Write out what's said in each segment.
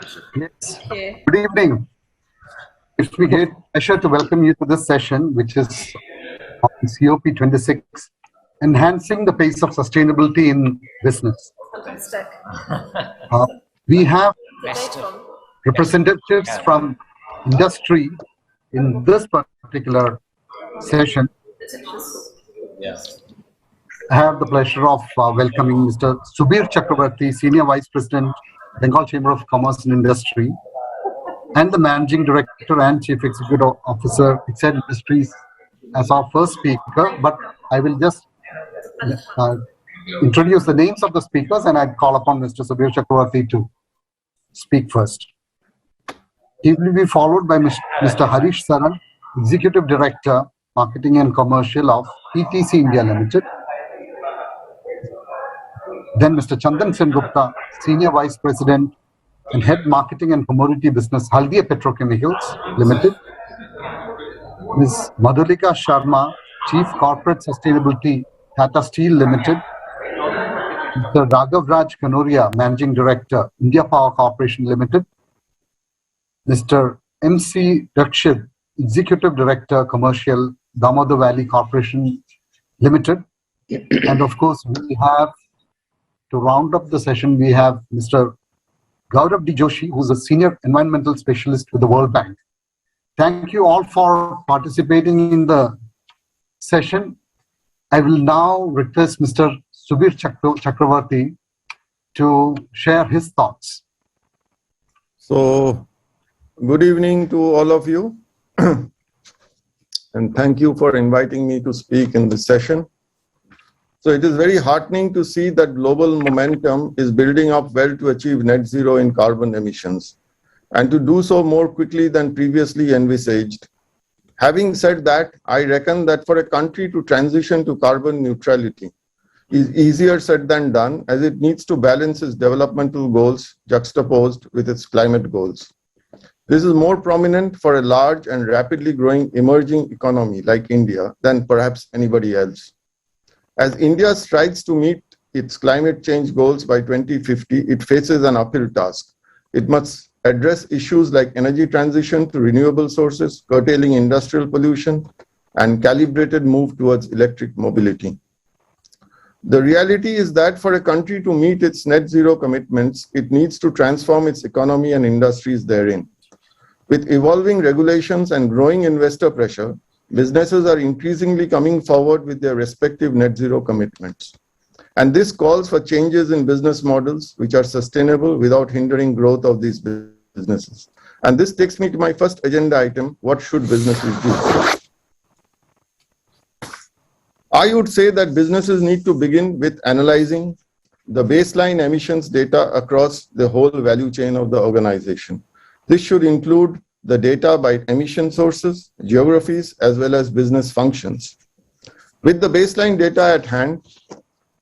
Yes. Okay. Good evening. It's my great pleasure to welcome you to this session, which is on COP26, Enhancing the Pace of Sustainability in Business. Something stuck. We have It's a great one. representatives from industry in this particular session. Yes. I have the pleasure of welcoming Mr. Subir Chakravarti, Senior Vice President, Bengal Chamber of Commerce and Industry, and the Managing Director and Chief Executive Officer, Excite Industries, as our first speaker. But I will just introduce the names of the speakers, and I'd call upon Mr. Subir Chakravarti to speak first. He will be followed by Mr. Harish Saran, Executive Director, Marketing and Commercial of PTC India Limited. Then Mr. Chandan Sengupta, Senior Vice President and Head Marketing and Commodity Business, Haldia Petrochemicals Limited. Ms. Madhulika Sharma, Chief Corporate Sustainability, Tata Steel Limited. Mr. Raghav Raj Kanoria, Managing Director, India Power Corporation Limited. Mr. M.C. Rakshid, Executive Director, Commercial, Damodar Valley Corporation Limited. And of course, we have, to round up the session, we have Mr. Gaurav D. Joshi, who's a Senior Environmental Specialist with the World Bank. Thank you all for participating in the session. I will now request Mr. Subir Chakravarti to share his thoughts. So, good evening to all of you. And thank you for inviting me to speak in this session. So it is very heartening to see that global momentum is building up well to achieve net zero in carbon emissions, and to do so more quickly than previously envisaged. Having said that, I reckon that for a country to transition to carbon neutrality is easier said than done, as it needs to balance its developmental goals juxtaposed with its climate goals. This is more prominent for a large and rapidly growing emerging economy like India than perhaps anybody else. As India strives to meet its climate change goals by 2050, it faces an uphill task. It must address issues like energy transition to renewable sources, curtailing industrial pollution, and calibrated move towards electric mobility. The reality is that for a country to meet its net zero commitments, it needs to transform its economy and industries therein. With evolving regulations and growing investor pressure, businesses are increasingly coming forward with their respective net zero commitments. And this calls for changes in business models which are sustainable without hindering growth of these businesses. And this takes me to my first agenda item: what should businesses do? I would say that businesses need to begin with analyzing the baseline emissions data across the whole value chain of the organization. This should include the data by emission sources, geographies, as well as business functions. With the baseline data at hand,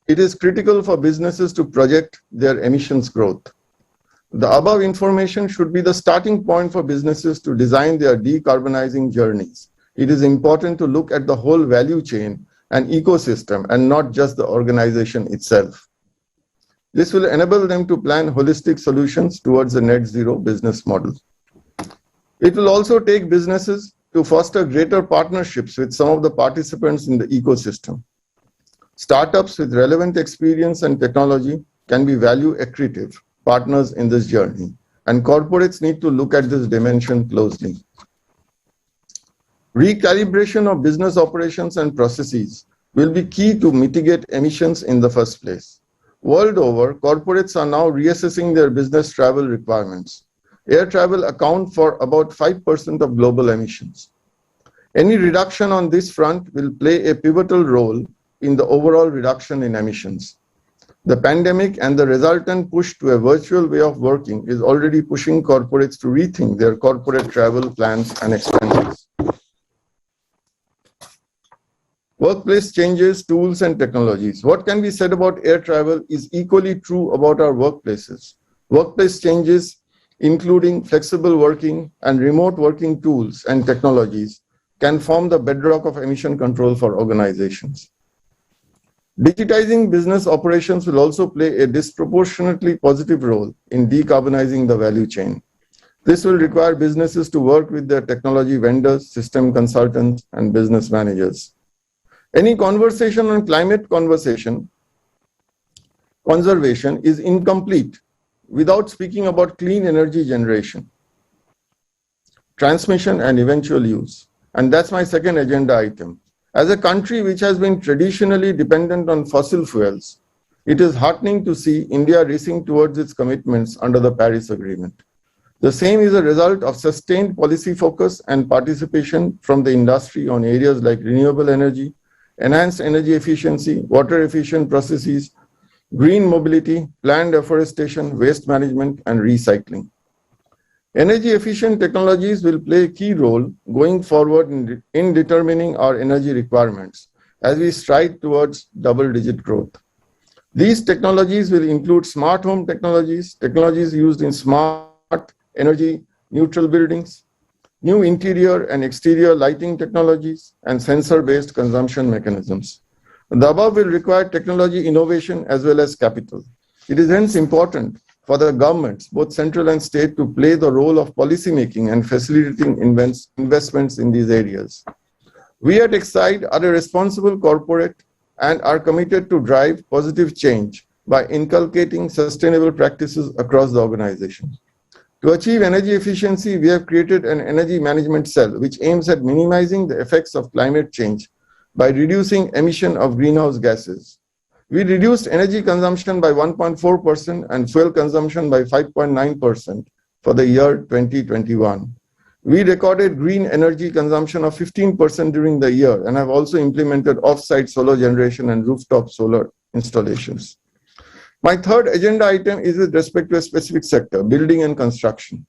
it is critical for businesses to project their emissions growth. The above information should be the starting point for businesses to design their decarbonizing journeys. It is important to look at the whole value chain and ecosystem and not just the organization itself. This will enable them to plan holistic solutions towards a net zero business model. It will also take businesses to foster greater partnerships with some of the participants in the ecosystem. Startups with relevant experience and technology can be value accretive partners in this journey, and corporates need to look at this dimension closely. Recalibration of business operations and processes will be key to mitigate emissions in the first place. World over, corporates are now reassessing their business travel requirements. Air travel accounts for about 5% of global emissions. Any reduction on this front will play a pivotal role in the overall reduction in emissions. The pandemic and the resultant push to a virtual way of working is already pushing corporates to rethink their corporate travel plans and expenses. Workplace changes, tools, and technologies. What can be said about air travel is equally true about our workplaces. Workplace changes, including flexible working and remote working tools and technologies, can form the bedrock of emission control for organizations. Digitizing business operations will also play a disproportionately positive role in decarbonizing the value chain. This will require businesses to work with their technology vendors, system consultants, and business managers. Any conversation on climate conservation is incomplete without speaking about clean energy generation, transmission, and eventual use. And that's my second agenda item. As a country which has been traditionally dependent on fossil fuels, it is heartening to see India racing towards its commitments under the Paris Agreement. The same is a result of sustained policy focus and participation from the industry on areas like renewable energy, enhanced energy efficiency, water efficient processes, green mobility, land afforestation, waste management, and recycling. Energy efficient technologies will play a key role going forward in determining our energy requirements as we stride towards double-digit growth. These technologies will include smart home technologies, technologies used in smart energy neutral buildings, new interior and exterior lighting technologies, and sensor-based consumption mechanisms. The above will require technology innovation as well as capital. It is hence important for the governments, both central and state, to play the role of policymaking and facilitating investments in these areas. We at Excite are a responsible corporate and are committed to drive positive change by inculcating sustainable practices across the organization. To achieve energy efficiency, we have created an energy management cell which aims at minimizing the effects of climate change by reducing emission of greenhouse gases. We reduced energy consumption by 1.4% and fuel consumption by 5.9% for the year 2021. We recorded green energy consumption of 15% during the year and have also implemented off-site solar generation and rooftop solar installations. My third agenda item is with respect to a specific sector, building and construction.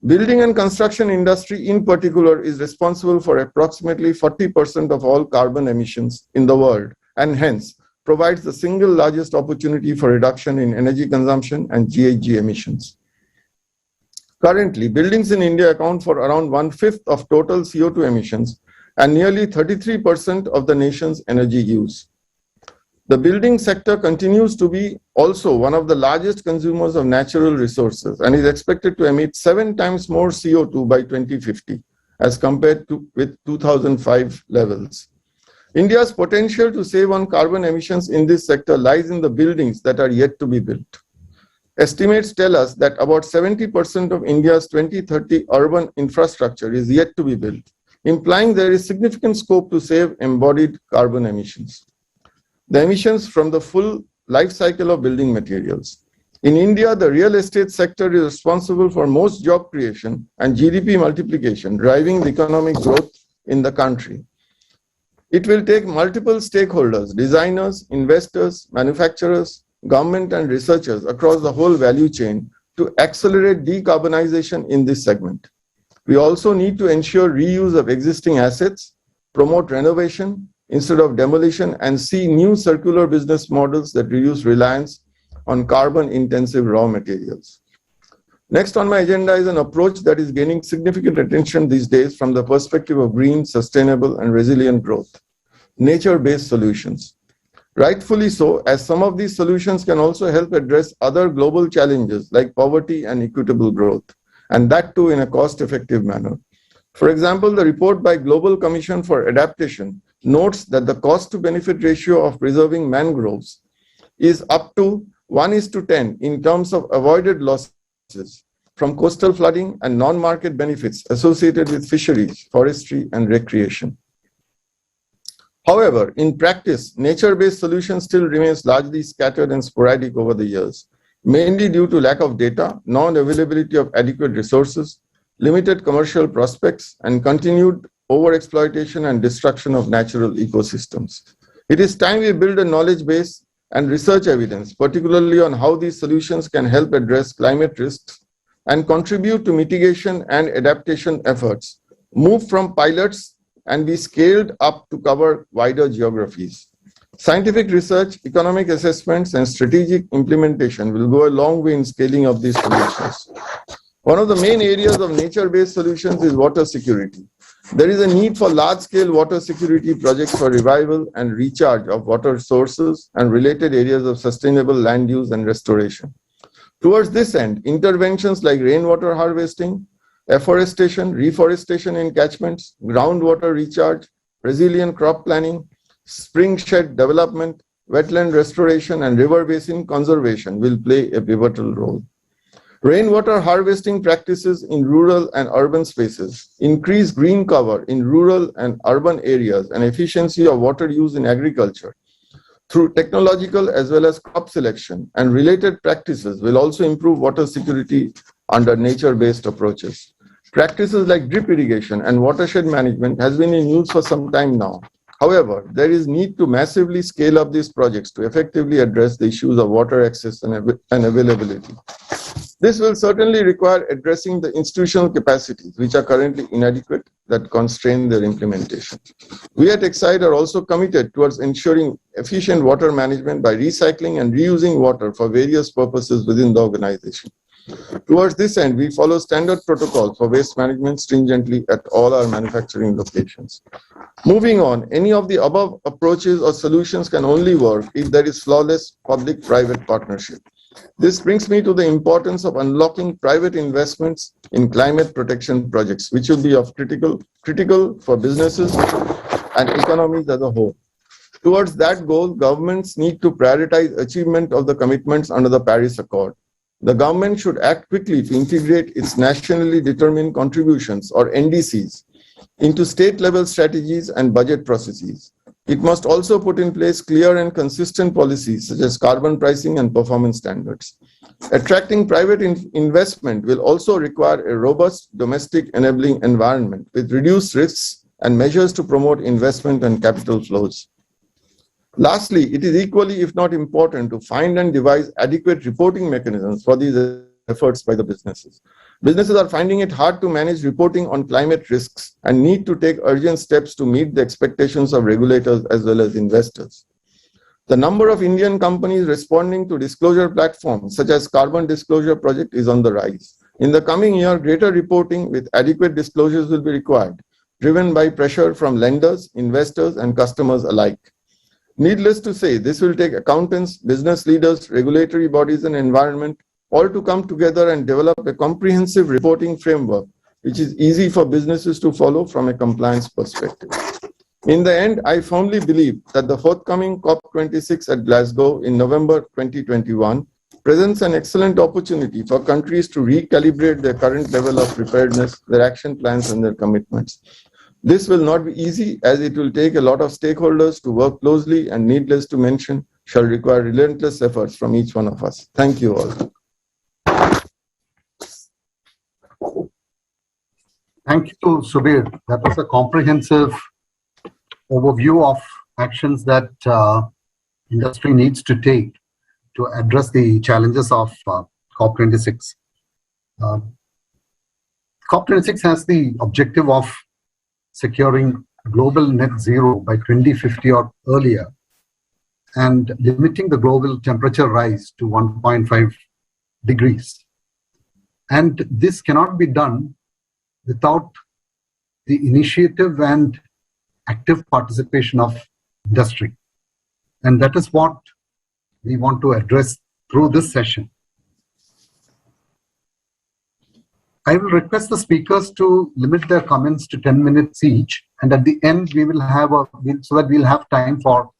Building and construction industry in particular is responsible for approximately 40% of all carbon emissions in the world and hence provides the single largest opportunity for reduction in energy consumption and GHG emissions. Currently, buildings in India account for around 1/5 of total CO2 emissions and nearly 33% of the nation's energy use. The building sector continues to be also one of the largest consumers of natural resources and is expected to emit 7 times more CO2 by 2050 as compared to with 2005 levels. India's potential to save on carbon emissions in this sector lies in the buildings that are yet to be built. Estimates tell us that about 70% of India's 2030 urban infrastructure is yet to be built, implying there is significant scope to save embodied carbon emissions. The emissions from the full life cycle of building materials. In India, the real estate sector is responsible for most job creation and GDP multiplication, driving the economic growth in the country. It will take multiple stakeholders, designers, investors, manufacturers, government and researchers across the whole value chain to accelerate decarbonization in this segment. We also need to ensure reuse of existing assets, promote renovation instead of demolition, and see new circular business models that reduce reliance on carbon-intensive raw materials. Next on my agenda is an approach that is gaining significant attention these days from the perspective of green, sustainable, and resilient growth, nature-based solutions. Rightfully so, as some of these solutions can also help address other global challenges like poverty and equitable growth, and that too in a cost-effective manner. For example, the report by Global Commission for Adaptation notes that the cost-to-benefit ratio of preserving mangroves is up to 1:10 in terms of avoided losses from coastal flooding and non-market benefits associated with fisheries, forestry, and recreation. However, in practice, nature-based solutions still remains largely scattered and sporadic over the years, mainly due to lack of data, non-availability of adequate resources, limited commercial prospects, and continued overexploitation and destruction of natural ecosystems. It is time we build a knowledge base and research evidence, particularly on how these solutions can help address climate risks and contribute to mitigation and adaptation efforts, move from pilots and be scaled up to cover wider geographies. Scientific research, economic assessments, and strategic implementation will go a long way in scaling up these solutions. One of the main areas of nature-based solutions is water security. There is a need for large-scale water security projects for revival and recharge of water sources and related areas of sustainable land use and restoration. Towards this end, interventions like rainwater harvesting, afforestation, reforestation in catchments, groundwater recharge, resilient crop planning, spring shed development, wetland restoration, and river basin conservation will play a pivotal role. Rainwater harvesting practices in rural and urban spaces, increased green cover in rural and urban areas, and efficiency of water use in agriculture through technological as well as crop selection and related practices will also improve water security under nature-based approaches. Practices like drip irrigation and watershed management has been in use for some time now. However, there is need to massively scale up these projects to effectively address the issues of water access and availability. This will certainly require addressing the institutional capacities which are currently inadequate that constrain their implementation. We at Exide are also committed towards ensuring efficient water management by recycling and reusing water for various purposes within the organization. Towards this end, we follow standard protocols for waste management stringently at all our manufacturing locations. Moving on, any of the above approaches or solutions can only work if there is flawless public-private partnership. This brings me to the importance of unlocking private investments in climate protection projects, which will be of critical for businesses and economies as a whole. Towards that goal, governments need to prioritize achievement of the commitments under the Paris Accord. The government should act quickly to integrate its nationally determined contributions, or NDCs, into state-level strategies and budget processes. It must also put in place clear and consistent policies such as carbon pricing and performance standards. Attracting private investment will also require a robust domestic enabling environment with reduced risks and measures to promote investment and capital flows. Lastly, it is equally, if not important, to find and devise adequate reporting mechanisms for these efforts by the businesses. Businesses are finding it hard to manage reporting on climate risks and need to take urgent steps to meet the expectations of regulators as well as investors. The number of Indian companies responding to disclosure platforms such as Carbon Disclosure Project is on the rise. In the coming year, greater reporting with adequate disclosures will be required, driven by pressure from lenders, investors, and customers alike. Needless to say, this will take accountants, business leaders, regulatory bodies, and environment all to come together and develop a comprehensive reporting framework which is easy for businesses to follow from a compliance perspective. In the end, I firmly believe that the forthcoming COP26 at Glasgow in November 2021 presents an excellent opportunity for countries to recalibrate their current level of preparedness, their action plans, and their commitments. This will not be easy, as it will take a lot of stakeholders to work closely, and needless to mention, shall require relentless efforts from each one of us. Thank you all. Thank you, Subir. That was a comprehensive overview of actions that industry needs to take to address the challenges of COP26. COP26 has the objective of securing global net zero by 2050 or earlier and limiting the global temperature rise to 1.5 degrees. And this cannot be done without the initiative and active participation of industry. And that is what we want to address through this session. I will request the speakers to limit their comments to 10 minutes each, and at the end we will have so that we'll have time for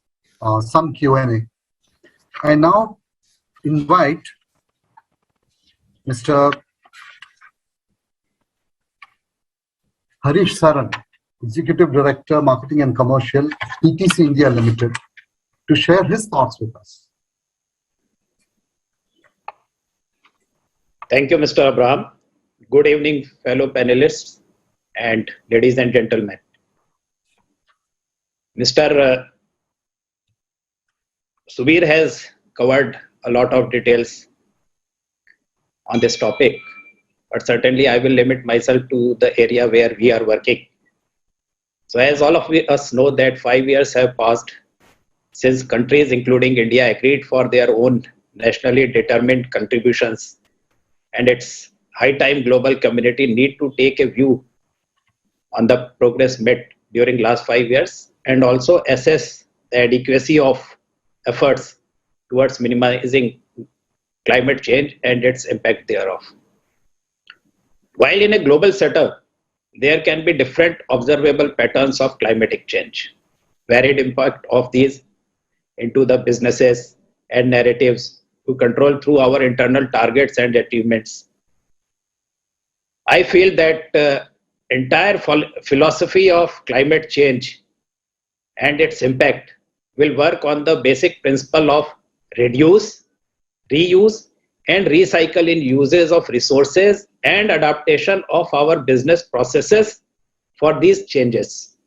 some Q&A. I now invite Mr. Harish Saran, Executive Director, Marketing and Commercial, ETC India Limited, to share his thoughts with us. Thank you, Mr. Abraham. Good evening, fellow panelists and ladies and gentlemen. Mr. Subir has covered a lot of details on this topic, but certainly I will limit myself to the area where we are working. So as all of us know that 5 years have passed since countries including India agreed for their own nationally determined contributions, and it's high time global community need to take a view on the progress made during last 5 years and also assess the adequacy of efforts towards minimizing climate change and its impact thereof. While in a global setup, there can be different observable patterns of climatic change, varied impact of these into the businesses and narratives to control through our internal targets and achievements. I feel that entire philosophy of climate change and its impact will work on the basic principle of reduce, reuse, and recycle in uses of resources and adaptation of our business processes for these changes.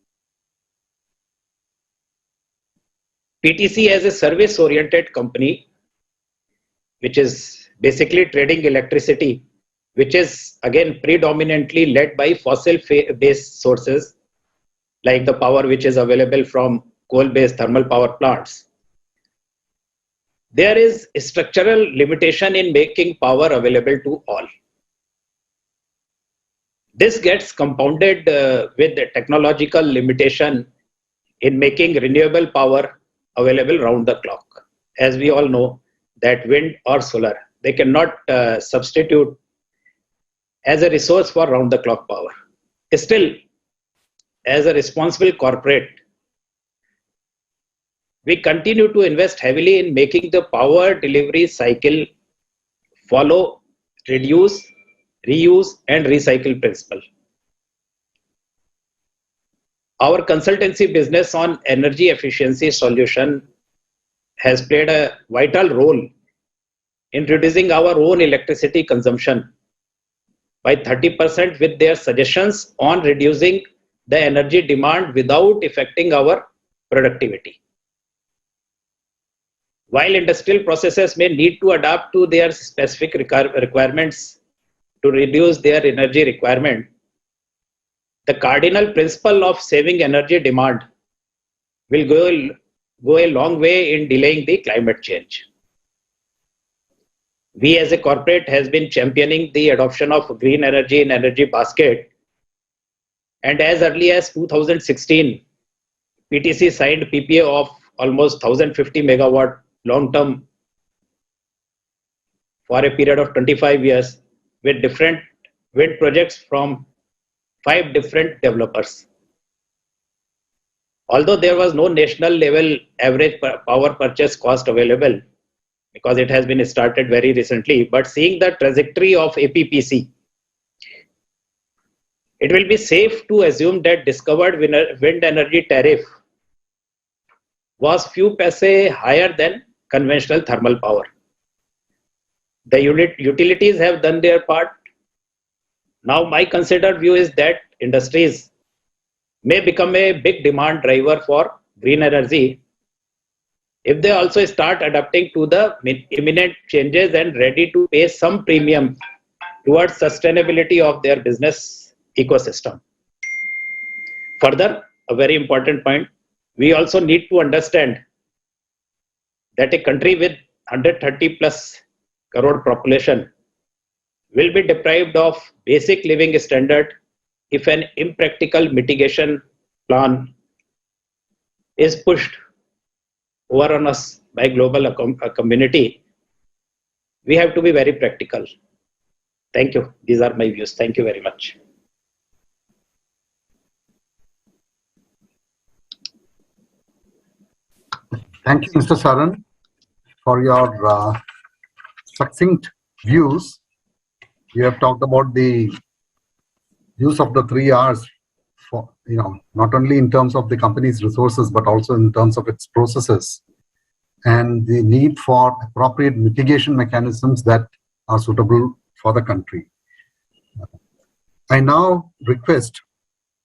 PTC as a service-oriented company, which is basically trading electricity, which is again predominantly led by fossil-based sources, like the power which is available from coal-based thermal power plants. There is a structural limitation in making power available to all. This gets compounded with the technological limitation in making renewable power available round the clock. As we all know that wind or solar, they cannot substitute as a resource for round the clock power. Still, as a responsible corporate, we continue to invest heavily in making the power delivery cycle follow reduce, reuse, and recycle principle. Our consultancy business on energy efficiency solution has played a vital role in reducing our own electricity consumption by 30% with their suggestions on reducing the energy demand without affecting our productivity. While industrial processes may need to adapt to their specific requirements to reduce their energy requirement, the cardinal principle of saving energy demand will go a long way in delaying the climate change. We as a corporate has been championing the adoption of green energy in energy basket, and as early as 2016, PTC signed PPA of almost 1050 megawatt long-term for a period of 25 years with different wind projects from 5 different developers. Although there was no national level average power purchase cost available because it has been started very recently, but seeing the trajectory of APPC, it will be safe to assume that discovered wind energy tariff was few paise higher than conventional thermal power. The utilities have done their part. Now my considered view is that industries may become a big demand driver for green energy if they also start adapting to the imminent changes and ready to pay some premium towards sustainability of their business ecosystem. Further, a very important point, we also need to understand that a country with 130 plus crore population will be deprived of basic living standard if an impractical mitigation plan is pushed over on us by global community. We have to be very practical. Thank you. These are my views. Thank you very much. Thank you, Mr. Saran, for your succinct views. You have talked about the use of the 3 R's for, not only in terms of the company's resources, but also in terms of its processes and the need for appropriate mitigation mechanisms that are suitable for the country. I now request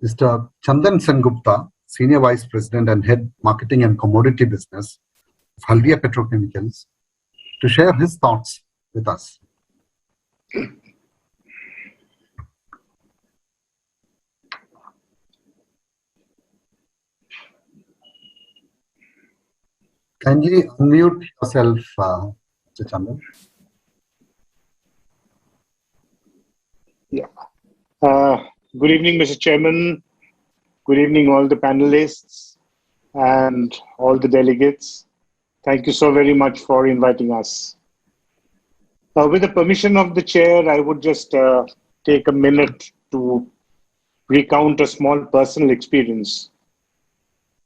Mr. Chandan Sengupta, Senior Vice President and Head Marketing and Commodity Business of Haldia Petrochemicals, to share his thoughts with us. Can you unmute yourself, Mr. Chandan? Yeah. Good evening, Mr. Chairman, Good evening, all the panelists and all the delegates. Thank you so very much for inviting us. With the permission of the chair, I would just take a minute to recount a small personal experience.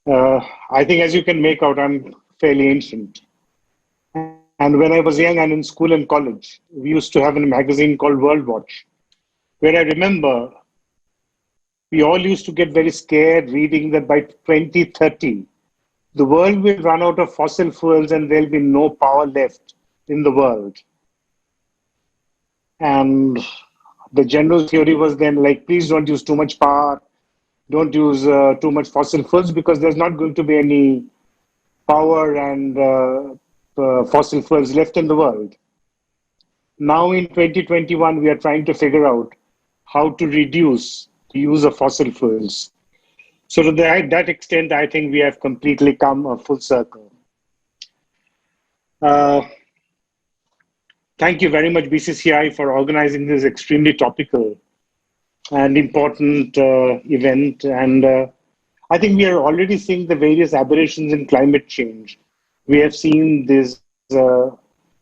I think, as you can make out, I'm fairly ancient. And when I was young and in school and college, we used to have a magazine called World Watch, where I remember we all used to get very scared reading that by 2030, the world will run out of fossil fuels and there'll be no power left in the world. And the general theory was then like, please don't use too much power, don't use too much fossil fuels, because there's not going to be any power and fossil fuels left in the world. Now in 2021, we are trying to figure out how to reduce the use of fossil fuels. So to that extent, I think we have completely come a full circle. Thank you very much, BCCI, for organizing this extremely topical and important event. And I think we are already seeing the various aberrations in climate change. We have seen this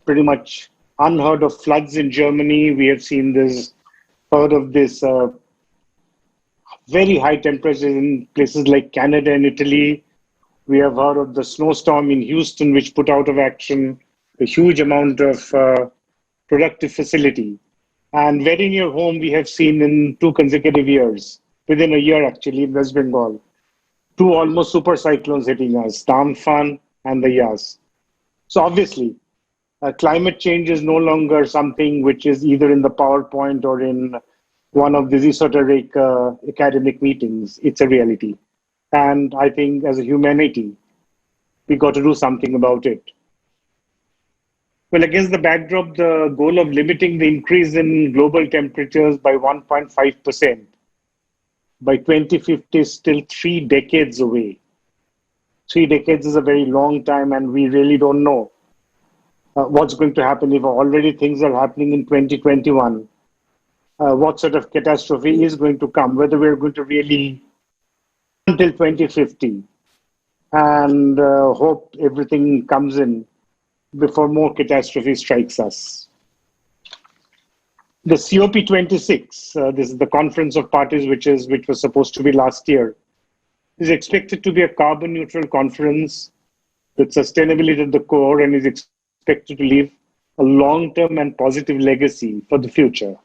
pretty much unheard of floods in Germany. We have seen this, heard of this very high temperatures in places like Canada and Italy. We have heard of the snowstorm in Houston, which put out of action a huge amount of productive facility. And very near home, we have seen in 2 consecutive years, within a year actually, in West Bengal, 2 almost super cyclones hitting us, the Amphan and the Yas. So obviously, climate change is no longer something which is either in the PowerPoint or in one of these esoteric academic meetings. It's a reality. And I think as a humanity, we got to do something about it. Well, against the backdrop, the goal of limiting the increase in global temperatures by 1.5% by 2050 is still 3 decades away. 3 decades is a very long time, and we really don't know what's going to happen if already things are happening in 2021. What sort of catastrophe is going to come, whether we're going to really until 2050 and hope everything comes in before more catastrophe strikes us. The COP26, this is the Conference of Parties, which was supposed to be last year, is expected to be a carbon neutral conference with sustainability at the core, and is expected to leave a long-term and positive legacy for the future.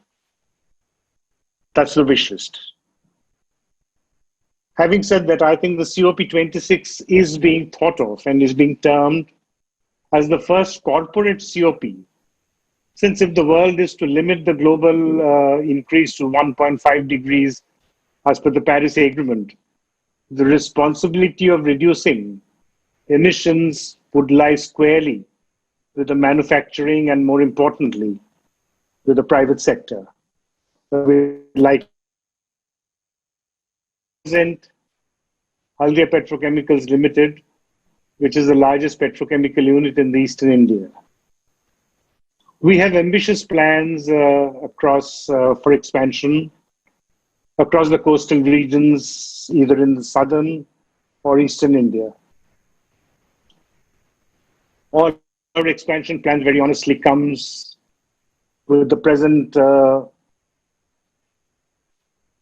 That's the wish list. Having said that, I think the COP26 is being thought of and is being termed as the first corporate COP. Since if the world is to limit the global increase to 1.5 degrees as per the Paris Agreement, the responsibility of reducing emissions would lie squarely with the manufacturing and, more importantly, with the private sector. We'd like to present Haldia Petrochemicals Limited, which is the largest petrochemical unit in the Eastern India. We have ambitious plans for expansion across the coastal regions, either in the southern or eastern India. All our expansion plans, very honestly, comes with the present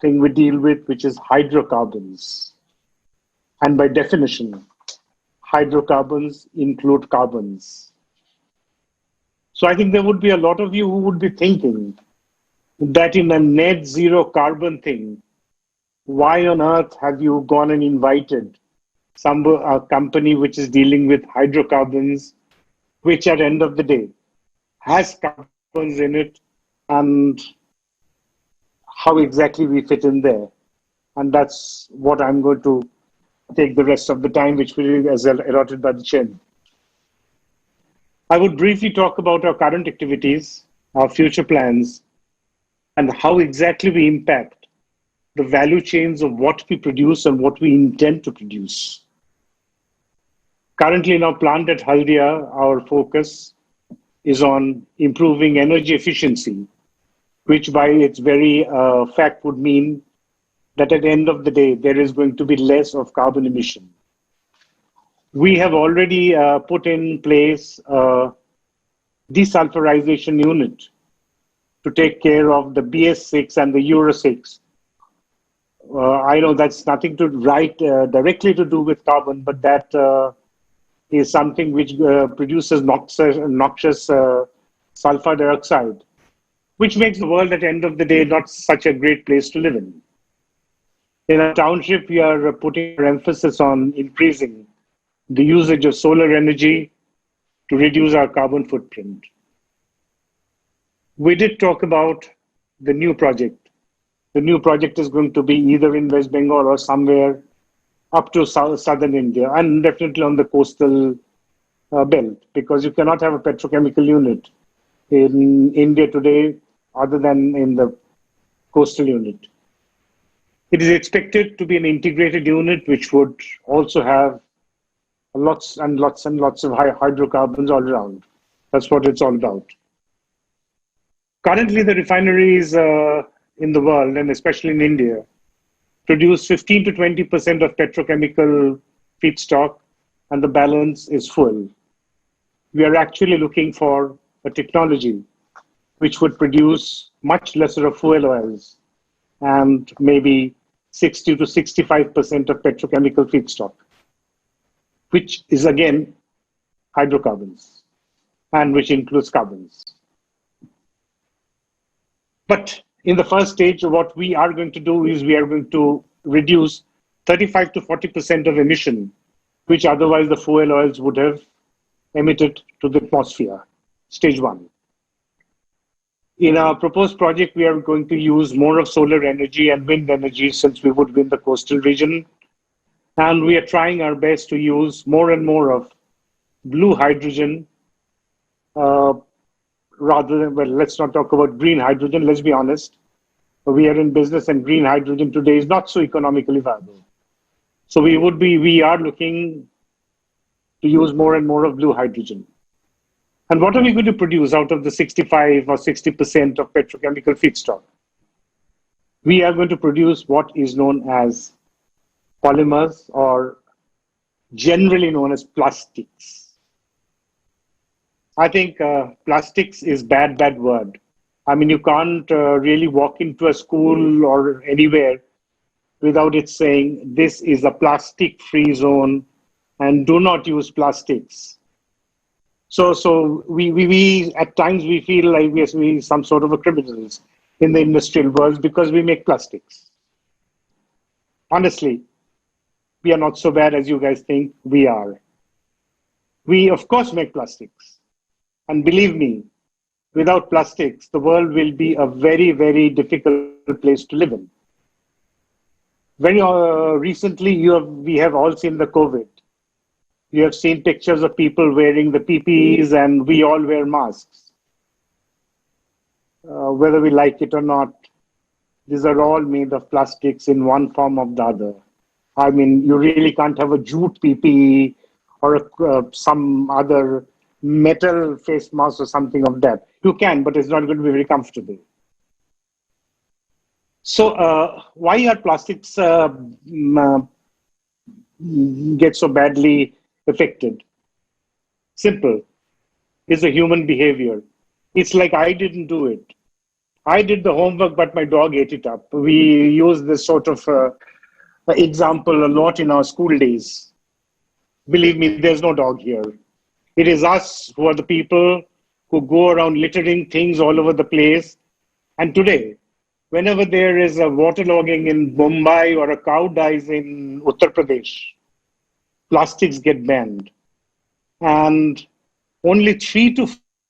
thing we deal with, which is hydrocarbons. And by definition, hydrocarbons include carbons. So I think there would be a lot of you who would be thinking that in a net zero carbon thing, why on earth have you gone and invited a company which is dealing with hydrocarbons, which at the end of the day has carbons in it, and how exactly we fit in there? And that's what I'm going to take the rest of the time, which will be as allotted by the chairman. I would briefly talk about our current activities, our future plans, and how exactly we impact the value chains of what we produce and what we intend to produce. Currently in our plant at Haldia, our focus is on improving energy efficiency, which by its very fact would mean that at the end of the day, there is going to be less of carbon emission. We have already put in place a desulfurization unit to take care of the BS6 and the Euro 6. I know that's nothing to write directly to do with carbon, but that is something which produces noxious sulfur dioxide, which makes the world at the end of the day not such a great place to live in. In our township, we are putting our emphasis on increasing the usage of solar energy to reduce our carbon footprint. We did talk about the new project. The new project is going to be either in West Bengal or somewhere up to southern India, and definitely on the coastal belt, because you cannot have a petrochemical unit in India today other than in the coastal unit. It is expected to be an integrated unit which would also have lots and lots and lots of hydrocarbons all around. That's what it's all about. Currently, the refineries in the world, and especially in India, produce 15 to 20% of petrochemical feedstock, and the balance is fuel. We are actually looking for a technology which would produce much lesser of fuel oils and maybe 60 to 65% of petrochemical feedstock, which is again hydrocarbons and which includes carbons. But in the first stage, what we are going to do is we are going to reduce 35 to 40% of emission, which otherwise the fuel oils would have emitted to the atmosphere, stage one. In our proposed project, we are going to use more of solar energy and wind energy since we would be in the coastal region. And we are trying our best to use more and more of blue hydrogen rather than, well, let's not talk about green hydrogen, let's be honest. We are in business and green hydrogen today is not so economically viable. So we are looking to use more and more of blue hydrogen. And what are we going to produce out of the 65 or 60% of petrochemical feedstock? We are going to produce what is known as polymers, or generally known as plastics. I think plastics is bad word. I mean, you can't really walk into a school or anywhere without it saying, this is a plastic-free zone and do not use plastics. So we at times we feel like we are some sort of a criminals in the industrial world because we make plastics. Honestly, we are not so bad as you guys think we are. We, of course, make plastics. And believe me, without plastics, the world will be a very, very difficult place to live in. Very recently, we have all seen the COVID. You have seen pictures of people wearing the PPEs, and we all wear masks. Whether we like it or not, these are all made of plastics in one form or the other. I mean, you really can't have a jute PPE or some other metal face mask or something of that. You can, but it's not going to be very comfortable. So why are plastics get so badly affected? Simple. It's a human behavior. It's like I didn't do it. I did the homework, but my dog ate it up. We use this sort of example a lot in our school days. Believe me, there's no dog here. It is us who are the people who go around littering things all over the place. And today, whenever there is a waterlogging in Mumbai or a cow dies in Uttar Pradesh, plastics get banned. And only 3 to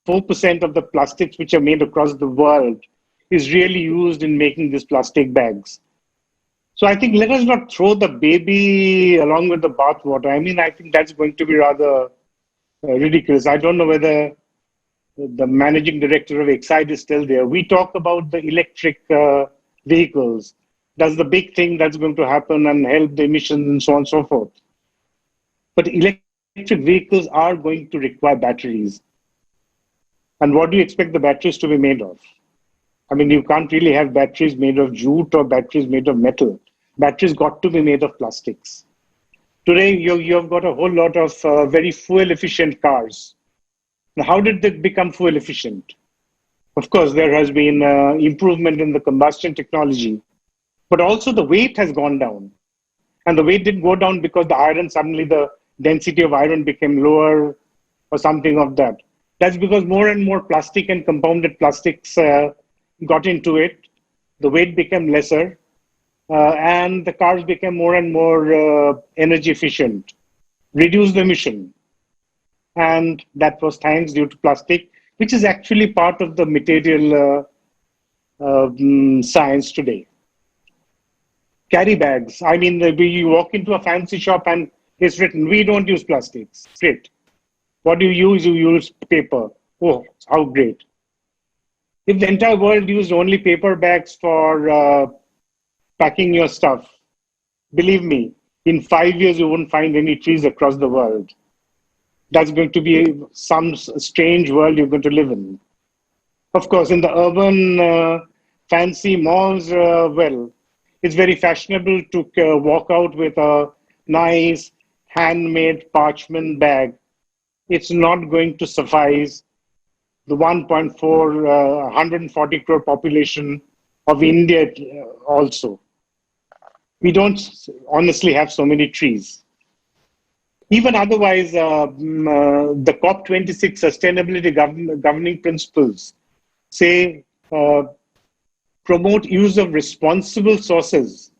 4% of the plastics which are made across the world is really used in making these plastic bags. So I think let us not throw the baby along with the bathwater. I mean, I think that's going to be rather ridiculous. I don't know whether the managing director of Excite is still there. We talk about the electric vehicles. That's the big thing that's going to happen and help the emissions and so on and so forth. But electric vehicles are going to require batteries. And what do you expect the batteries to be made of? I mean, you can't really have batteries made of jute or batteries made of metal. Batteries got to be made of plastics. Today, you've got a whole lot of very fuel-efficient cars. Now, how did they become fuel-efficient? Of course, there has been improvement in the combustion technology, but also the weight has gone down. And the weight didn't go down because suddenly the density of iron became lower or something of that. That's because more and more plastic and compounded plastics got into it. The weight became lesser, and the cars became more and more energy efficient, reduced emission. And that was thanks due to plastic, which is actually part of the material science today. Carry bags. I mean, you walk into a fancy shop and it's written, we don't use plastics. Great. What do you use? You use paper. Oh, how great. If the entire world used only paper bags for packing your stuff, believe me, in 5 years, you won't find any trees across the world. That's going to be some strange world you're going to live in. Of course, in the urban fancy malls, well, it's very fashionable to walk out with a nice handmade parchment bag. It's not going to suffice the 140 crore population of India also. We don't honestly have so many trees. Even otherwise, the COP26 sustainability governing principles say promote use of responsible sources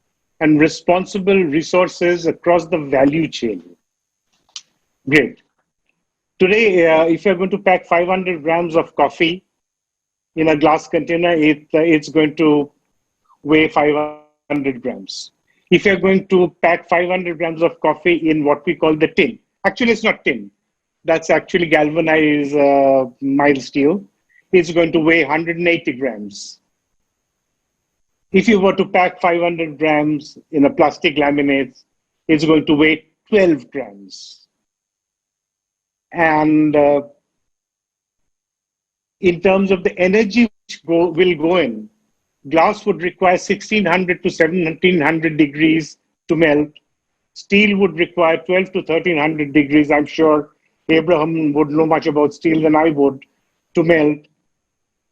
and responsible resources across the value chain. Great. Today, if you're going to pack 500 grams of coffee in a glass container, it's going to weigh 500 grams. If you're going to pack 500 grams of coffee in what we call the tin, actually it's not tin, that's actually galvanized mild steel, it's going to weigh 180 grams. If you were to pack 500 grams in a plastic laminate, it's going to weigh 12 grams. And in terms of the energy which will go in, glass would require 1600 to 1700 degrees to melt. Steel would require 12 to 1300 degrees. I'm sure Abraham would know much about steel than I would to melt.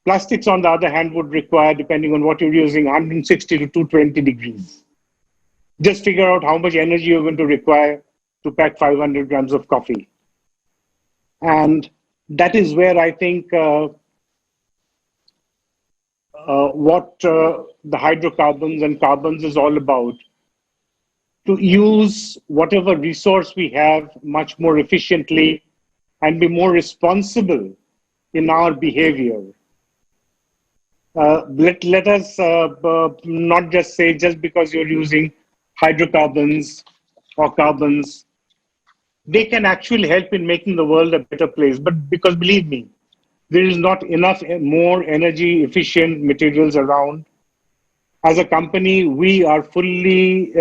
Plastics, on the other hand, would require, depending on what you're using, 160 to 220 degrees. Just figure out how much energy you're going to require to pack 500 grams of coffee. And that is where I think what the hydrocarbons and carbons is all about, to use whatever resource we have much more efficiently and be more responsible in our behavior. Let us not just say just because you're using hydrocarbons or carbons, they can actually help in making the world a better place. But because believe me, there is not enough more energy efficient materials around. As a company, we are fully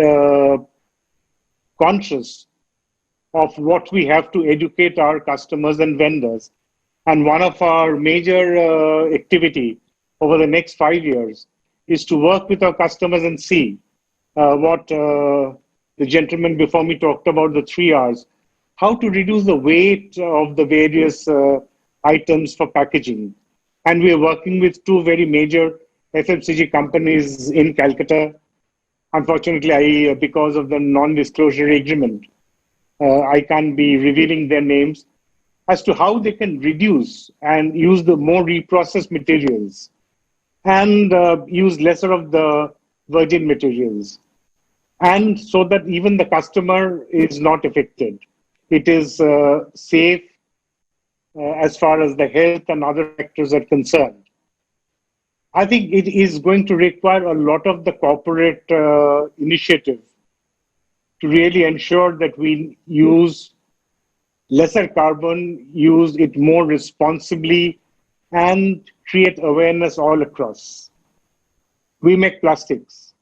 conscious of what we have to educate our customers and vendors. And one of our major activity over the next 5 years is to work with our customers and see what the gentleman before me talked about, the 3 R's, how to reduce the weight of the various items for packaging. And we are working with 2 very major FMCG companies in Calcutta. Unfortunately, because of the non-disclosure agreement, I can't be revealing their names, as to how they can reduce and use the more reprocessed materials and use lesser of the virgin materials. And so that even the customer is not affected. It is safe as far as the health and other factors are concerned. I think it is going to require a lot of the corporate initiative to really ensure that we use lesser carbon, use it more responsibly, and create awareness all across. We make plastics,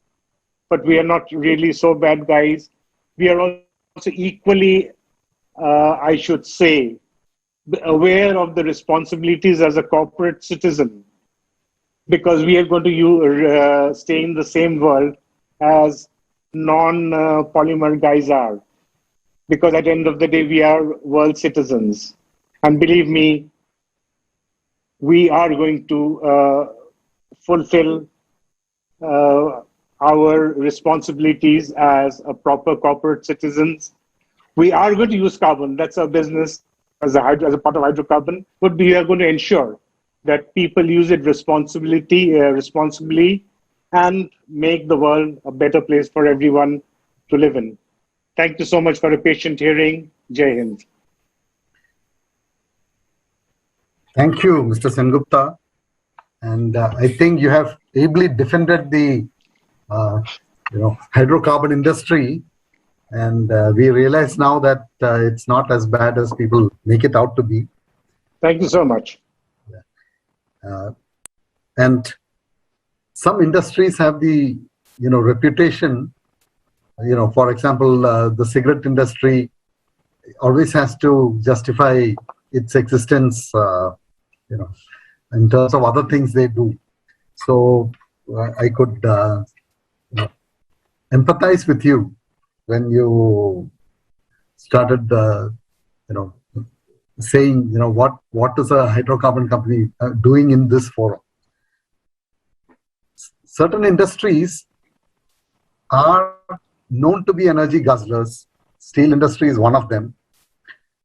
but we are not really so bad guys. We are also equally, I should say, aware of the responsibilities as a corporate citizen, because we are going to stay in the same world as non-polymer guys are. Because at the end of the day, we are world citizens. And believe me, we are going to fulfill our responsibilities as a proper corporate citizens. We are going to use carbon. That's our business as a part of hydrocarbon. But we are going to ensure that people use it responsibly and make the world a better place for everyone to live in. Thank you so much for a patient hearing. Jai Hind. Thank you, Mr. Sengupta. And I think you have ably defended the hydrocarbon industry. And we realize now that it's not as bad as people make it out to be. Thank you so much. And some industries have the reputation. For example, the cigarette industry always has to justify its existence, in terms of other things they do. So I could empathize with you when you started, saying, what is a hydrocarbon company doing in this forum? Certain industries are known to be energy guzzlers. Steel industry is one of them.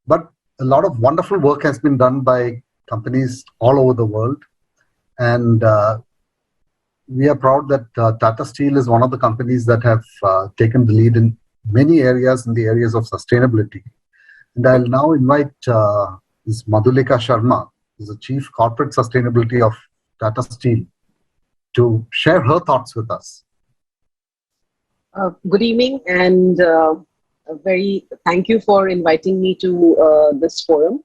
But a lot of wonderful work has been done by companies all over the world. And we are proud that Tata Steel is one of the companies that have taken the lead in many areas in the areas of sustainability. And I'll now invite Ms. Madhulika Sharma, who's the Chief Corporate Sustainability of Tata Steel, to share her thoughts with us. Good evening, and thank you for inviting me to this forum.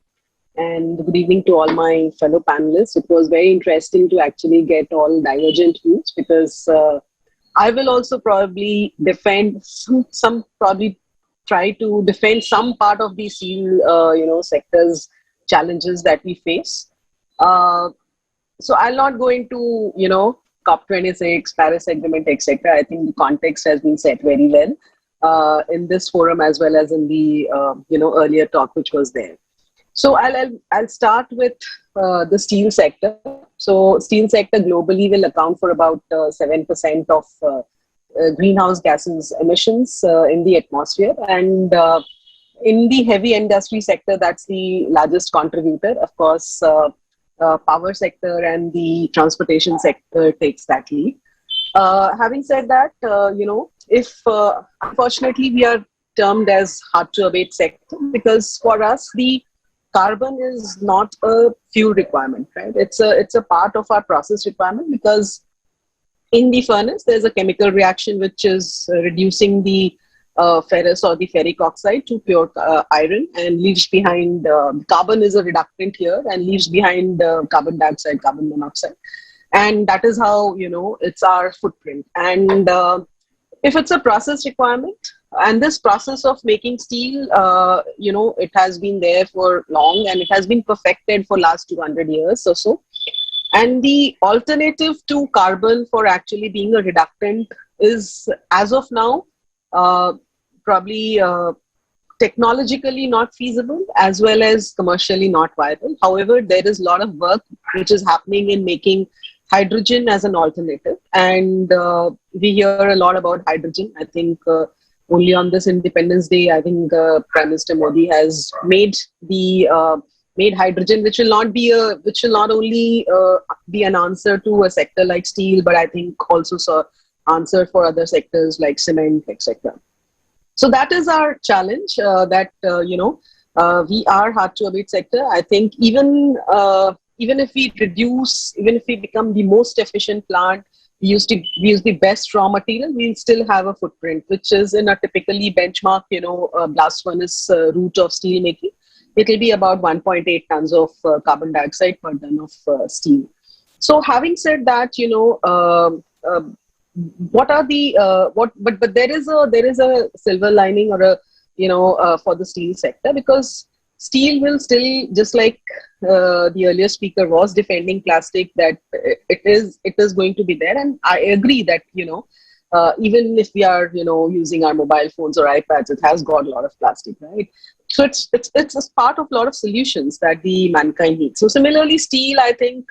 And good evening to all my fellow panelists. It was very interesting to actually get all divergent views, because I will also probably defend probably try to defend some part of the steel, sector's challenges that we face. So I'll not go into, COP26, Paris Agreement, etc. I think the context has been set very well in this forum as well as in the earlier talk which was there. So I'll start with the steel sector. So steel sector globally will account for about 7% of greenhouse gases emissions in the atmosphere, and in the heavy industry sector, that's the largest contributor. Of course, power sector and the transportation sector takes that lead. Having said that, if unfortunately we are termed as hard to abate sector, because for us the carbon is not a fuel requirement, right? It's a part of our process requirement, because in the furnace there's a chemical reaction which is reducing the ferrous or the ferric oxide to pure iron, and leaves behind carbon is a reductant here, and leaves behind carbon dioxide, carbon monoxide, and that is how it's our footprint. And if it's a process requirement, and this process of making steel, it has been there for long, and it has been perfected for last 200 years or so. And the alternative to carbon for actually being a reductant is, as of now, probably technologically not feasible, as well as commercially not viable. However, there is a lot of work which is happening in making hydrogen as an alternative. And we hear a lot about hydrogen. I think only on this Independence Day, I think Prime Minister Modi has made hydrogen, which will not only be an answer to a sector like steel, but I think also answer for other sectors like cement, etc. So that is our challenge. We are hard to abate sector. I think even if we become the most efficient plant, we use the best raw material, we'll still have a footprint, which is in a typically benchmark, blast furnace route of steel making. It will be about 1.8 tons of carbon dioxide per ton of steel. So having said that, what are the but there is a silver lining, or for the steel sector, because steel will still, just like the earlier speaker was defending plastic, that it is going to be there. And I agree that Even if we are, using our mobile phones or iPads, it has got a lot of plastic, right? So it's a part of a lot of solutions that the mankind needs. So similarly, steel, I think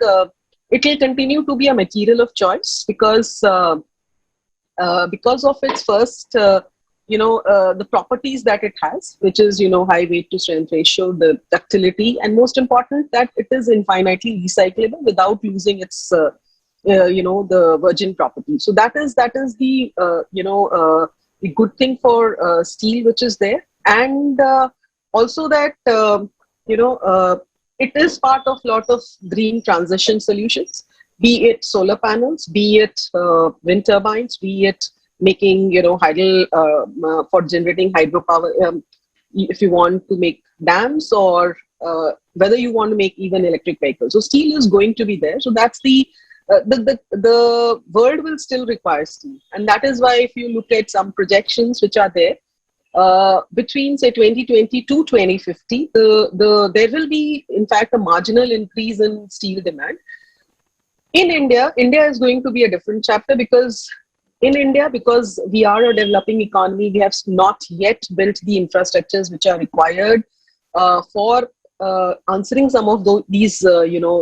it will continue to be a material of choice because of its first, the properties that it has, which is, high weight to strength ratio, the ductility, and most important, that it is infinitely recyclable without losing its, the virgin property. So that is the, the good thing for steel, which is there. And also that, it is part of a lot of green transition solutions, be it solar panels, be it wind turbines, be it making, hydro for generating hydropower, if you want to make dams, or whether you want to make even electric vehicles. So steel is going to be there. So that's the world will still require steel. And that is why if you look at some projections which are there, between say 2020 to 2050, there will be in fact a marginal increase in steel demand. In India is going to be a different chapter, because in India, because we are a developing economy, we have not yet built the infrastructures which are required for answering some of these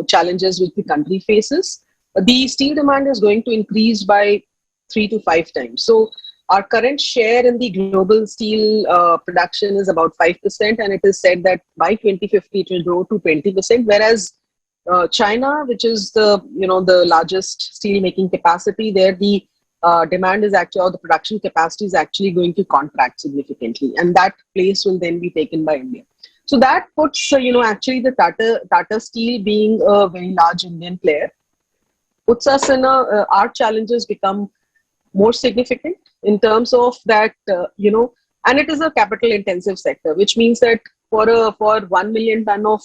challenges which the country faces. The steel demand is going to increase by 3 to 5 times. So our current share in the global steel production is about 5%, and it is said that by 2050 it will grow to 20%. Whereas China, which is the largest steel making capacity, there the demand is actually, or the production capacity is actually going to contract significantly, and that place will then be taken by India. So that puts actually the Tata Steel, being a very large Indian player, puts us in our challenges become more significant in terms of that, and it is a capital intensive sector, which means that for 1 million ton of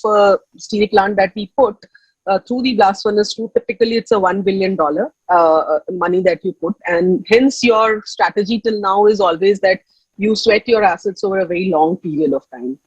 steel plant that we put through the blast furnace route, typically it's a $1 billion money that you put, and hence your strategy till now is always that you sweat your assets over a very long period of time.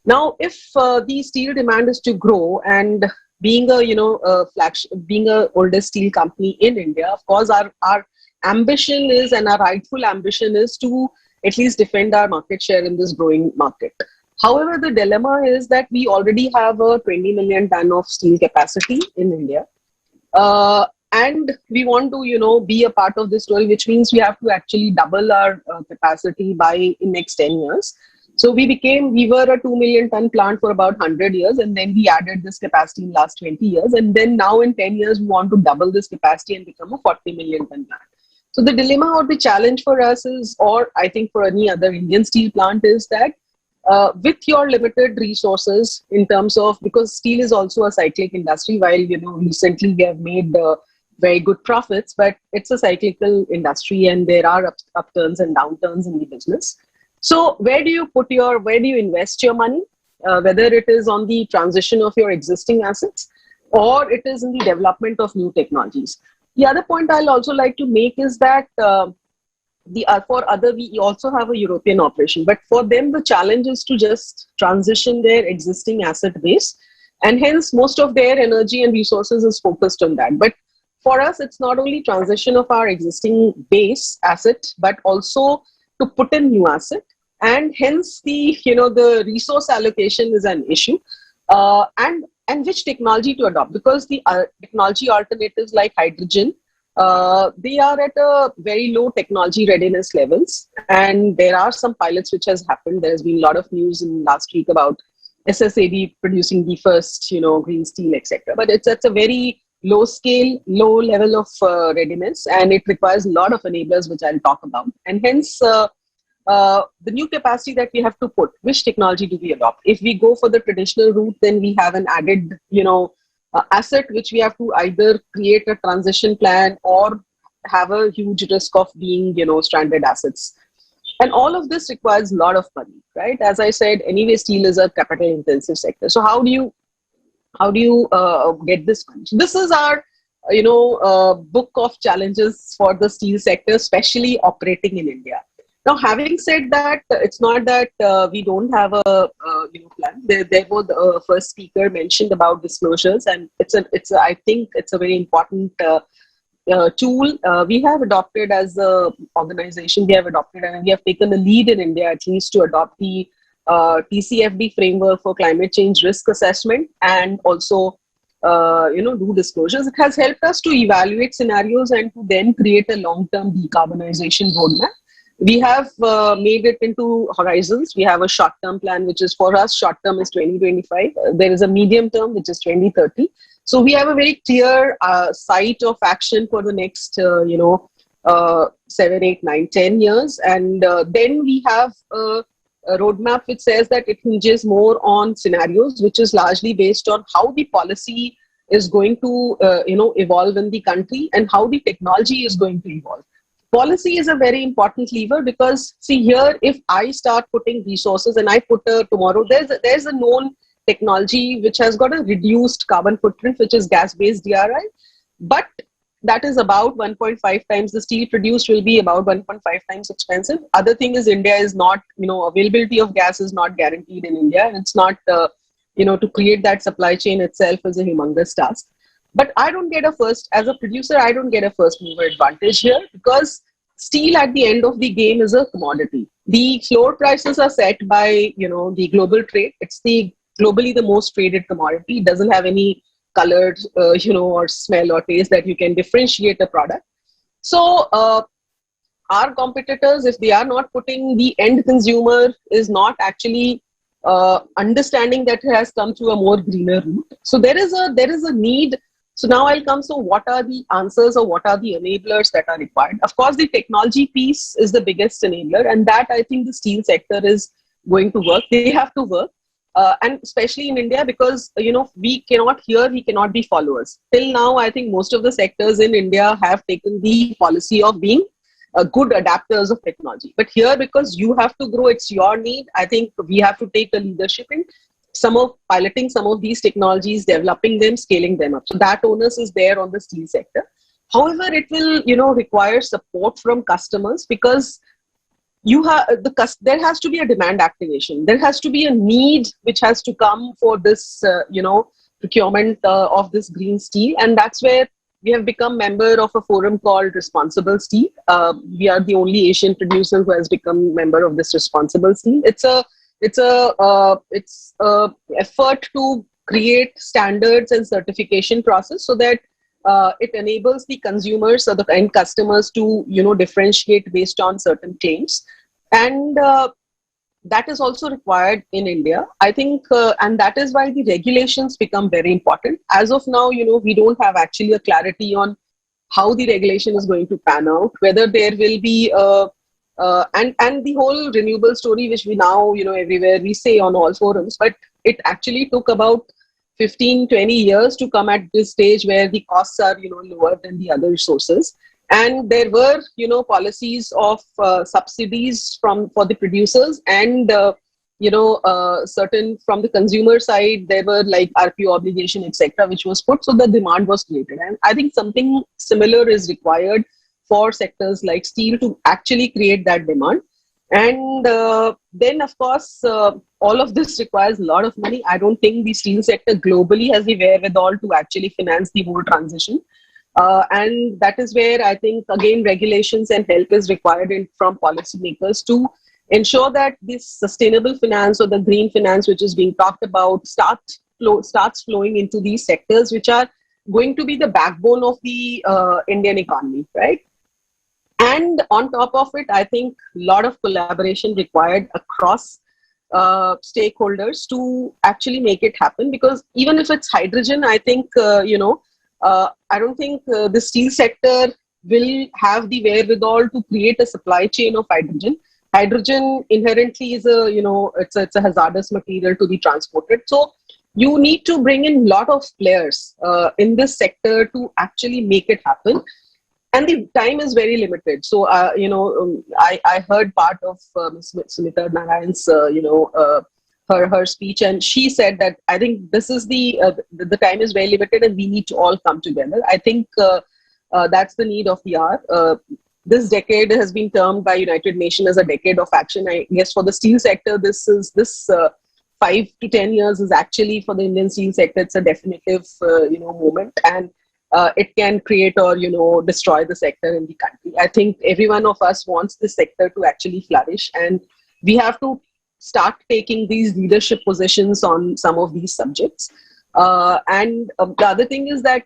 Now, if the steel demand is to grow, and being a flagship, being a oldest steel company in India, of course, our ambition is, and our rightful ambition is, to at least defend our market share in this growing market. However, the dilemma is that we already have a 20 million ton of steel capacity in India, and we want to be a part of this story, which means we have to actually double our capacity in next 10 years. So we were a 2 million ton plant for about 100 years, and then we added this capacity in last 20 years. And then now in 10 years, we want to double this capacity and become a 40 million ton plant. So the dilemma or the challenge for us is, or I think for any other Indian steel plant, is that with your limited resources in terms of, because steel is also a cyclic industry, while, recently we have made very good profits, but it's a cyclical industry and there are upturns and downturns in the business. So where do you invest your money? Whether it is on the transition of your existing assets, or it is in the development of new technologies. The other point I'll also like to make is that we also have a European operation, but for them the challenge is to just transition their existing asset base, and hence most of their energy and resources is focused on that. But for us, it's not only transition of our existing base asset, but also to put in new asset, and hence the resource allocation is an issue, and which technology to adopt, because the technology alternatives like hydrogen, they are at a very low technology readiness levels, and there are some pilots which has happened. There has been a lot of news in last week about SSAB producing the first green steel, etc. But it's at a very low scale, low level of readiness, and it requires a lot of enablers, which I'll talk about. And hence the new capacity that we have to put, which technology do we adopt? If we go for the traditional route, then we have an added asset which we have to either create a transition plan or have a huge risk of being stranded assets, and all of this requires a lot of money, right? As I said, anyway, steel is a capital intensive sector. So how do you get this money? So this is our book of challenges for the steel sector, especially operating in India. Now, having said that, it's not that we don't have a plan. There was the first speaker mentioned about disclosures, and I think it's a very important tool we have adopted as a organization. We have adopted and we have taken the lead in India at least to adopt the TCFD framework for climate change risk assessment and also do disclosures. It has helped us to evaluate scenarios and to then create a long-term decarbonization roadmap. We have made it into horizons. We have a short-term plan, which is for us, short-term is 2025. There is a medium term, which is 2030. So we have a very clear sight of action for the next, 7, 8, 9, 10 years. And then we have a roadmap which says that it hinges more on scenarios, which is largely based on how the policy is going to, evolve in the country and how the technology is going to evolve. Policy is a very important lever because, see here, if I start putting resources and I put tomorrow, there's a known technology which has got a reduced carbon footprint, which is gas-based DRI, but that is about 1.5 times the steel produced will be about 1.5 times expensive. Other thing is India is not, availability of gas is not guaranteed in India, and it's not, to create that supply chain itself is a humongous task. But I don't get as a producer, I don't get a first mover advantage here because steel at the end of the game is a commodity. The floor prices are set by, the global trade. It's globally the most traded commodity. It doesn't have any color, or smell or taste that you can differentiate a product. So our competitors, if they are not putting the end consumer, is not actually understanding that it has come through a more greener route. So there is a need. So now I'll come. So what are the answers or what are the enablers that are required? Of course, the technology piece is the biggest enabler, and that I think the steel sector is going to work. They have to work. And especially in India, because, we cannot be followers. Till now, I think most of the sectors in India have taken the policy of being good adapters of technology. But here, because you have to grow, it's your need. I think we have to take a leadership in piloting some of these technologies, developing them, scaling them up. So that onus is there on the steel sector. However, it will, require support from customers because there has to be a demand activation. There has to be a need which has to come for this, procurement of this green steel. And that's where we have become member of a forum called Responsible Steel. We are the only Asian producer who has become member of this Responsible Steel. It's a effort to create standards and certification process so that it enables the consumers or the end customers to, differentiate based on certain claims. And that is also required in India, I think, and that is why the regulations become very important. As of now, we don't have actually a clarity on how the regulation is going to pan out, whether there will be and the whole renewable story, which we now, everywhere we say on all forums, but it actually took about 15, 20 years to come at this stage where the costs are, lower than the other sources. And there were, policies of subsidies for the producers and, certain from the consumer side, there were like RPO obligation, etc., which was put. So the demand was created. And I think something similar is required for sectors like steel to actually create that demand. And then, of course, all of this requires a lot of money. I don't think the steel sector globally has the wherewithal to actually finance the whole transition. And that is where I think, again, regulations and help is required from policymakers to ensure that this sustainable finance or the green finance, which is being talked about, starts flowing into these sectors, which are going to be the backbone of the Indian economy, right? And on top of it, I think a lot of collaboration required across stakeholders to actually make it happen. Because even if it's hydrogen, I think, I don't think the steel sector will have the wherewithal to create a supply chain of hydrogen. Hydrogen inherently is it's a hazardous material to be transported. So you need to bring in a lot of players in this sector to actually make it happen. And the time is very limited. So, I heard part of Ms. Sunita Narayan's, her speech, and she said that I think this is the time is very limited and we need to all come together. I think that's the need of the hour. This decade has been termed by United Nations as a decade of action. I guess for the steel sector, this 5 to 10 years is actually for the Indian steel sector. It's a definitive, moment. And it can create or, destroy the sector in the country. I think every one of us wants this sector to actually flourish, and we have to start taking these leadership positions on some of these subjects. And the other thing is that,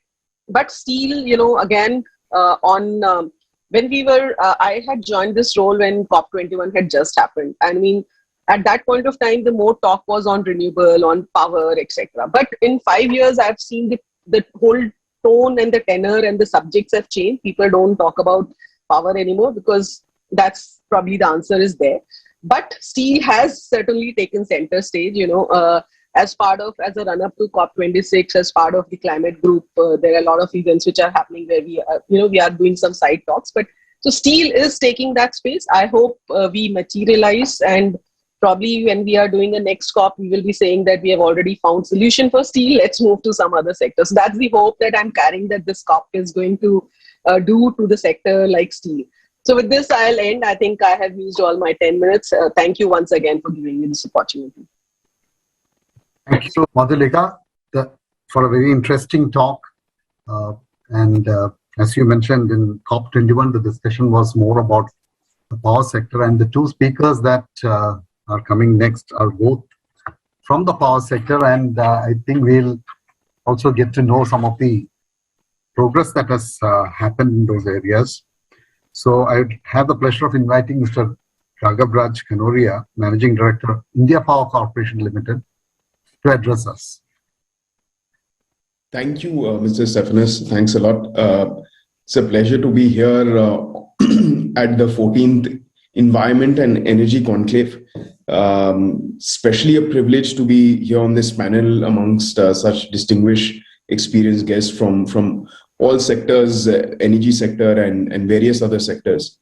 but steel, again, when we were, I had joined this role when COP21 had just happened. I mean, at that point of time, the more talk was on renewable, on power, etc. But in 5 years, I've seen the whole tone and the tenor and the subjects have changed. People don't talk about power anymore because that's probably the answer is there. But steel has certainly taken center stage, as a run-up to COP26, as part of the climate group. There are a lot of events which are happening where we are doing some side talks. But so steel is taking that space. I hope we materialize, and probably when we are doing the next COP, we will be saying that we have already found solution for steel. Let's move to some other sectors. That's the hope that I'm carrying, that this COP is going to do to the sector like steel. So with this, I'll end. I think I have used all my 10 minutes. Thank you once again for giving me this opportunity. Thank you, Madhulika, for a very interesting talk. And as you mentioned, in COP21, the discussion was more about the power sector. And the two speakers that are coming next are both from the power sector. And I think we'll also get to know some of the progress that has happened in those areas. So I have the pleasure of inviting Mr. Raghavraj Kanoria, Managing Director, India Power Corporation Limited, to address us. Thank you, Mr. Stephanus. Thanks a lot. It's a pleasure to be here at the 14th Environment and Energy Conclave. Especially a privilege to be here on this panel amongst such distinguished, experienced guests from all sectors, energy sector and various other sectors.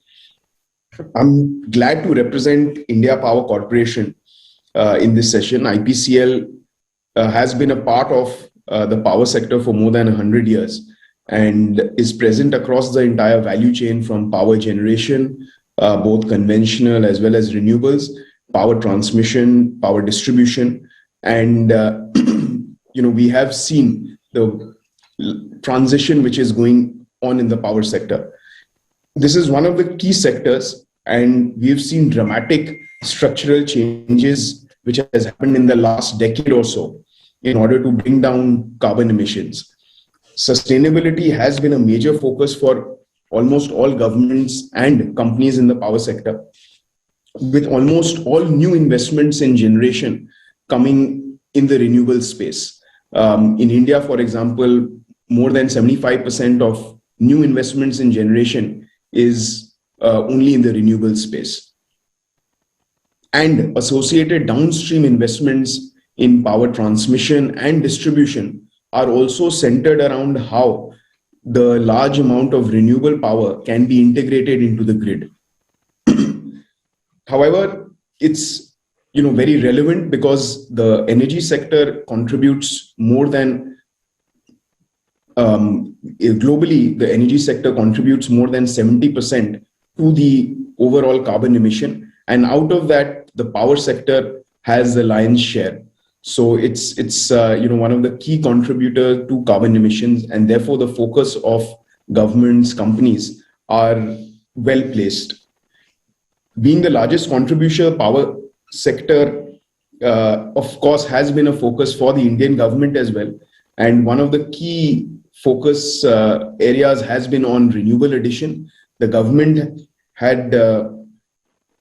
I'm glad to represent India Power Corporation in this session. IPCL has been a part of the power sector for more than 100 years and is present across the entire value chain, from power generation, both conventional as well as renewables, power transmission, power distribution. And, we have seen the transition which is going on in the power sector. This is one of the key sectors, and we've seen dramatic structural changes which has happened in the last decade or so in order to bring down carbon emissions. Sustainability has been a major focus for almost all governments and companies in the power sector, with almost all new investments in generation coming in the renewable space. In India, for example, more than 75% of new investments in generation is only in the renewable space. And associated downstream investments in power transmission and distribution are also centered around how the large amount of renewable power can be integrated into the grid. However, it's very relevant because the energy sector contributes more than globally, the energy sector contributes more than 70% to the overall carbon emission, and out of that, the power sector has the lion's share. So it's one of the key contributors to carbon emissions, and therefore the focus of governments, companies are well placed. Being the largest contributor, power sector, of course, has been a focus for the Indian government as well. And one of the key focus areas has been on renewable addition. The government had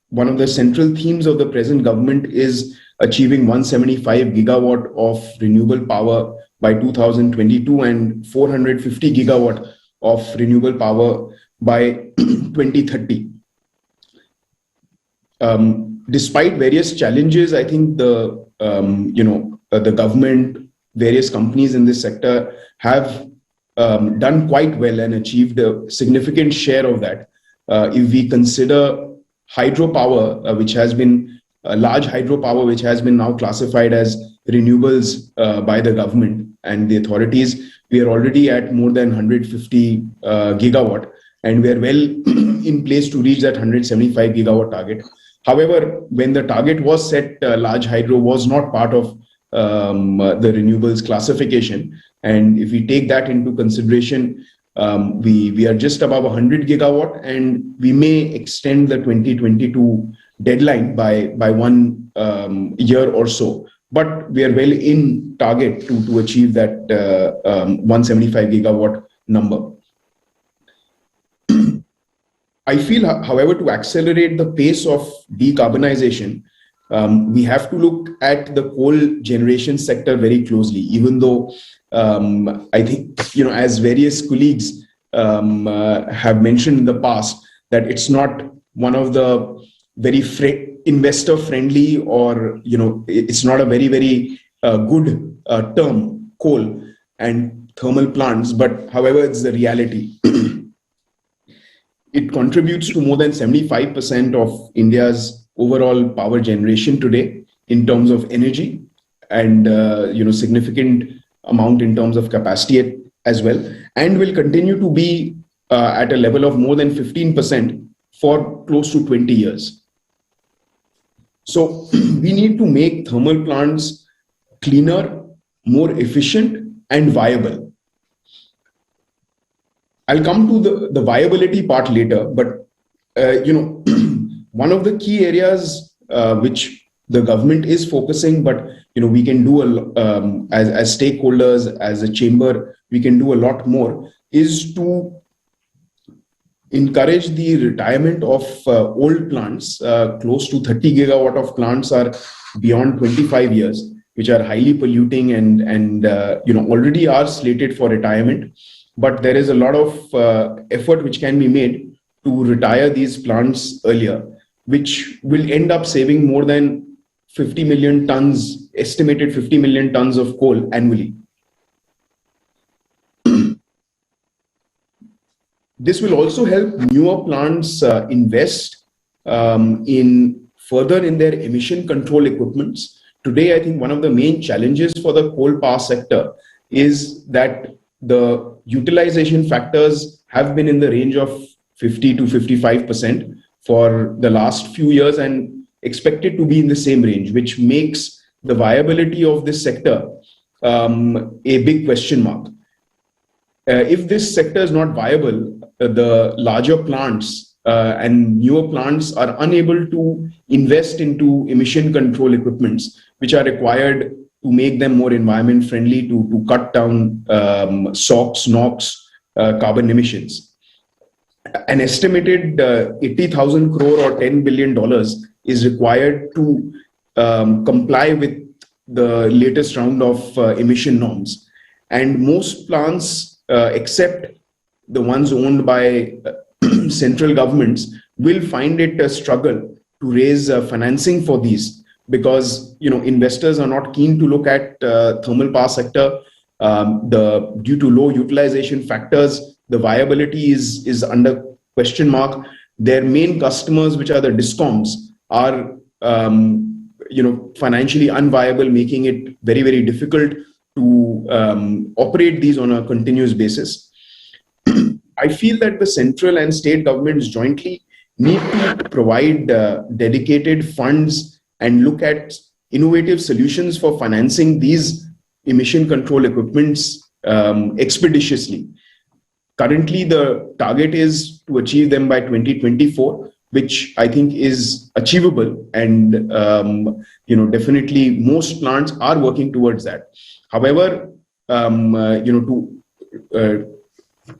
one of the central themes of the present government is achieving 175 gigawatt of renewable power by 2022 and 450 gigawatt of renewable power by 2030. Despite various challenges, I think the government, various companies in this sector have done quite well and achieved a significant share of that. If we consider hydropower, which has been large hydropower, which has been now classified as renewables by the government and the authorities, we are already at more than 150 gigawatt, and we are well in place to reach that 175 gigawatt target. However, when the target was set, large hydro was not part of the renewables classification. And if we take that into consideration, we are just above 100 gigawatt, and we may extend the 2022 deadline by 1 year or so. But we are well in target to achieve that 175 gigawatt number. I feel, however, to accelerate the pace of decarbonization, we have to look at the coal generation sector very closely, even though I think, as various colleagues have mentioned in the past, that it's not one of the very investor friendly, or, it's not a very, very good term, coal and thermal plants, but however, it's the reality. It contributes to more than 75% of India's overall power generation today in terms of energy, and significant amount in terms of capacity as well, and will continue to be at a level of more than 15% for close to 20 years. So we need to make thermal plants cleaner, more efficient, and viable. I'll come to the viability part later, but one of the key areas which the government is focusing, but we can do as stakeholders, as a chamber, we can do a lot more, is to encourage the retirement of old plants. Close to 30 gigawatt of plants are beyond 25 years, which are highly polluting and already are slated for retirement. But there is a lot of effort which can be made to retire these plants earlier, which will end up saving more than 50 million tons, estimated 50 million tons of coal annually. This will also help newer plants invest further in their emission control equipments. Today, I think one of the main challenges for the coal power sector is that the utilization factors have been in the range of 50 to 55% for the last few years, and expected to be in the same range, which makes the viability of this sector a big question mark. If this sector is not viable, the larger plants and newer plants are unable to invest into emission control equipments, which are required to make them more environment friendly, to cut down SOx, NOx, carbon emissions. An estimated 80,000 crore or $10 billion is required to comply with the latest round of emission norms. And most plants, except the ones owned by central governments, will find it a struggle to raise financing for these, because investors are not keen to look at thermal power sector. Due to low utilization factors, the viability is under question mark. Their main customers, which are the DISCOMs, are financially unviable, making it very, very difficult to operate these on a continuous basis. I feel that the central and state governments jointly need to provide dedicated funds and look at innovative solutions for financing these emission control equipments expeditiously. Currently, the target is to achieve them by 2024, which I think is achievable, and definitely most plants are working towards that. However,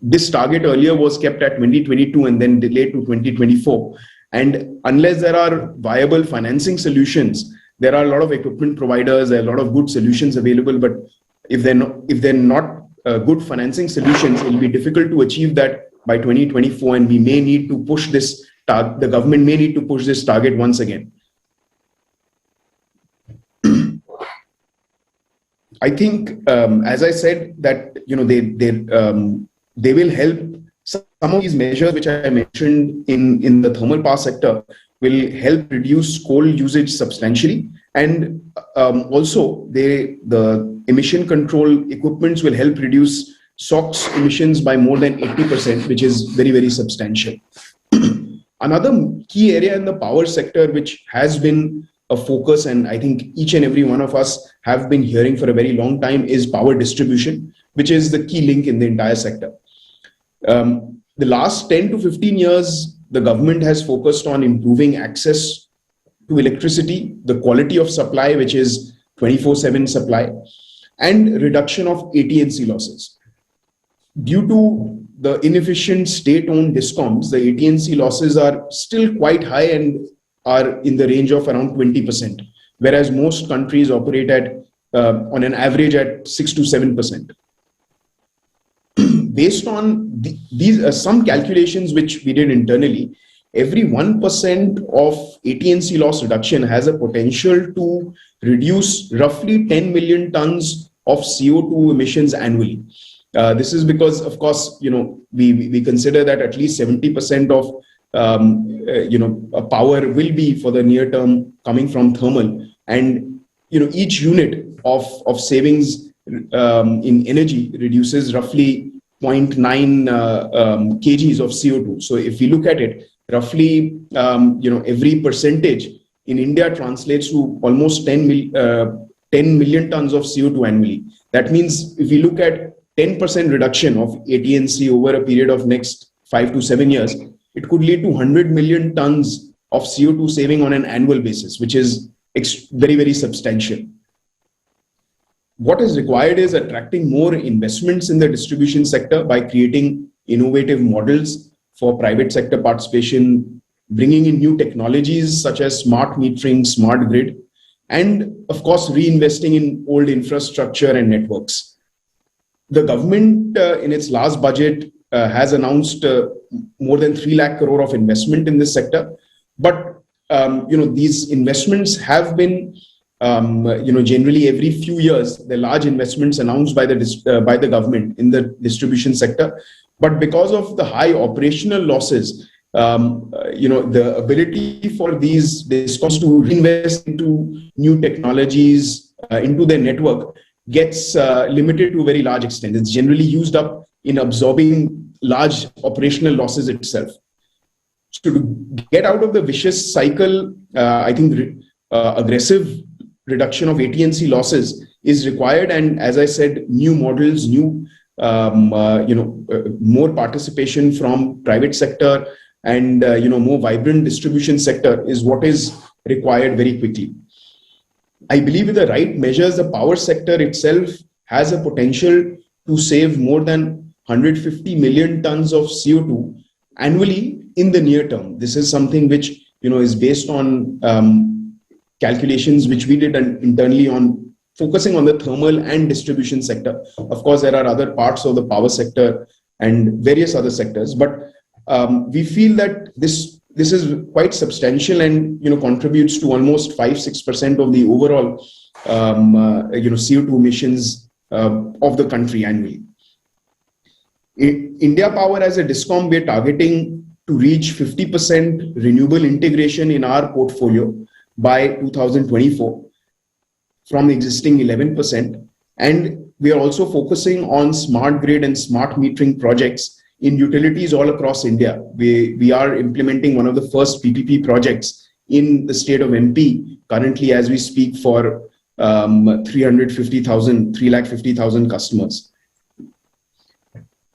this target earlier was kept at 2022 and then delayed to 2024. And unless there are viable financing solutions, there are a lot of equipment providers, there are a lot of good solutions available. But if they're not good financing solutions, it will be difficult to achieve that by 2024. And we may need to push this target. The government may need to push this target once again. I think, as I said, that they will help. Some of these measures which I mentioned in the thermal power sector will help reduce coal usage substantially, and also the emission control equipments will help reduce SOx emissions by more than 80%, which is very, very substantial. Another key area in the power sector which has been a focus, and I think each and every one of us have been hearing for a very long time, is power distribution, which is the key link in the entire sector. The last 10 to 15 years, the government has focused on improving access to electricity, the quality of supply, which is 24/7 supply, and reduction of AT&C losses. Due to the inefficient state-owned discoms, the AT&C losses are still quite high and are in the range of around 20%, whereas most countries operate at on an average at 6 to 7%. Based on these some calculations which we did internally, every 1% of AT&C loss reduction has a potential to reduce roughly 10 million tons of CO2 emissions annually. This is because, of course, we consider that at least 70% of power will be for the near term coming from thermal, and each unit of savings in energy reduces roughly 0.9 kgs of CO2. So if we look at it, roughly every percentage in India translates to almost 10 million tons of CO2 annually. That means if we look at 10% reduction of AT&C over a period of next 5 to 7 years, it could lead to 100 million tons of CO2 saving on an annual basis, which is very, very substantial. What is required is attracting more investments in the distribution sector by creating innovative models for private sector participation, bringing in new technologies such as smart metering, smart grid, and of course, reinvesting in old infrastructure and networks. The government in its last budget has announced more than 3 lakh crore of investment in this sector. But, these investments have been generally every few years, the large investments announced by the government in the distribution sector. But because of the high operational losses, the ability for these discoms to reinvest into new technologies, into their network, gets limited to a very large extent. It's generally used up in absorbing large operational losses itself. So to get out of the vicious cycle, I think aggressive reduction of AT&C losses is required, and as I said, new models, more participation from private sector, and more vibrant distribution sector is what is required very quickly. I believe with the right measures, the power sector itself has a potential to save more than 150 million tons of CO2 annually in the near term. This is something which is based on calculations which we did internally on focusing on the thermal and distribution sector. Of course, there are other parts of the power sector and various other sectors, but we feel that this is quite substantial and contributes to almost 5-6% of the overall CO2 emissions of the country annually. India Power as a DISCOM, we are targeting to reach 50% renewable integration in our portfolio by 2024 from the existing 11%. And we are also focusing on smart grid and smart metering projects in utilities all across India. We are implementing one of the first PPP projects in the state of MP currently as we speak for 350,000 customers.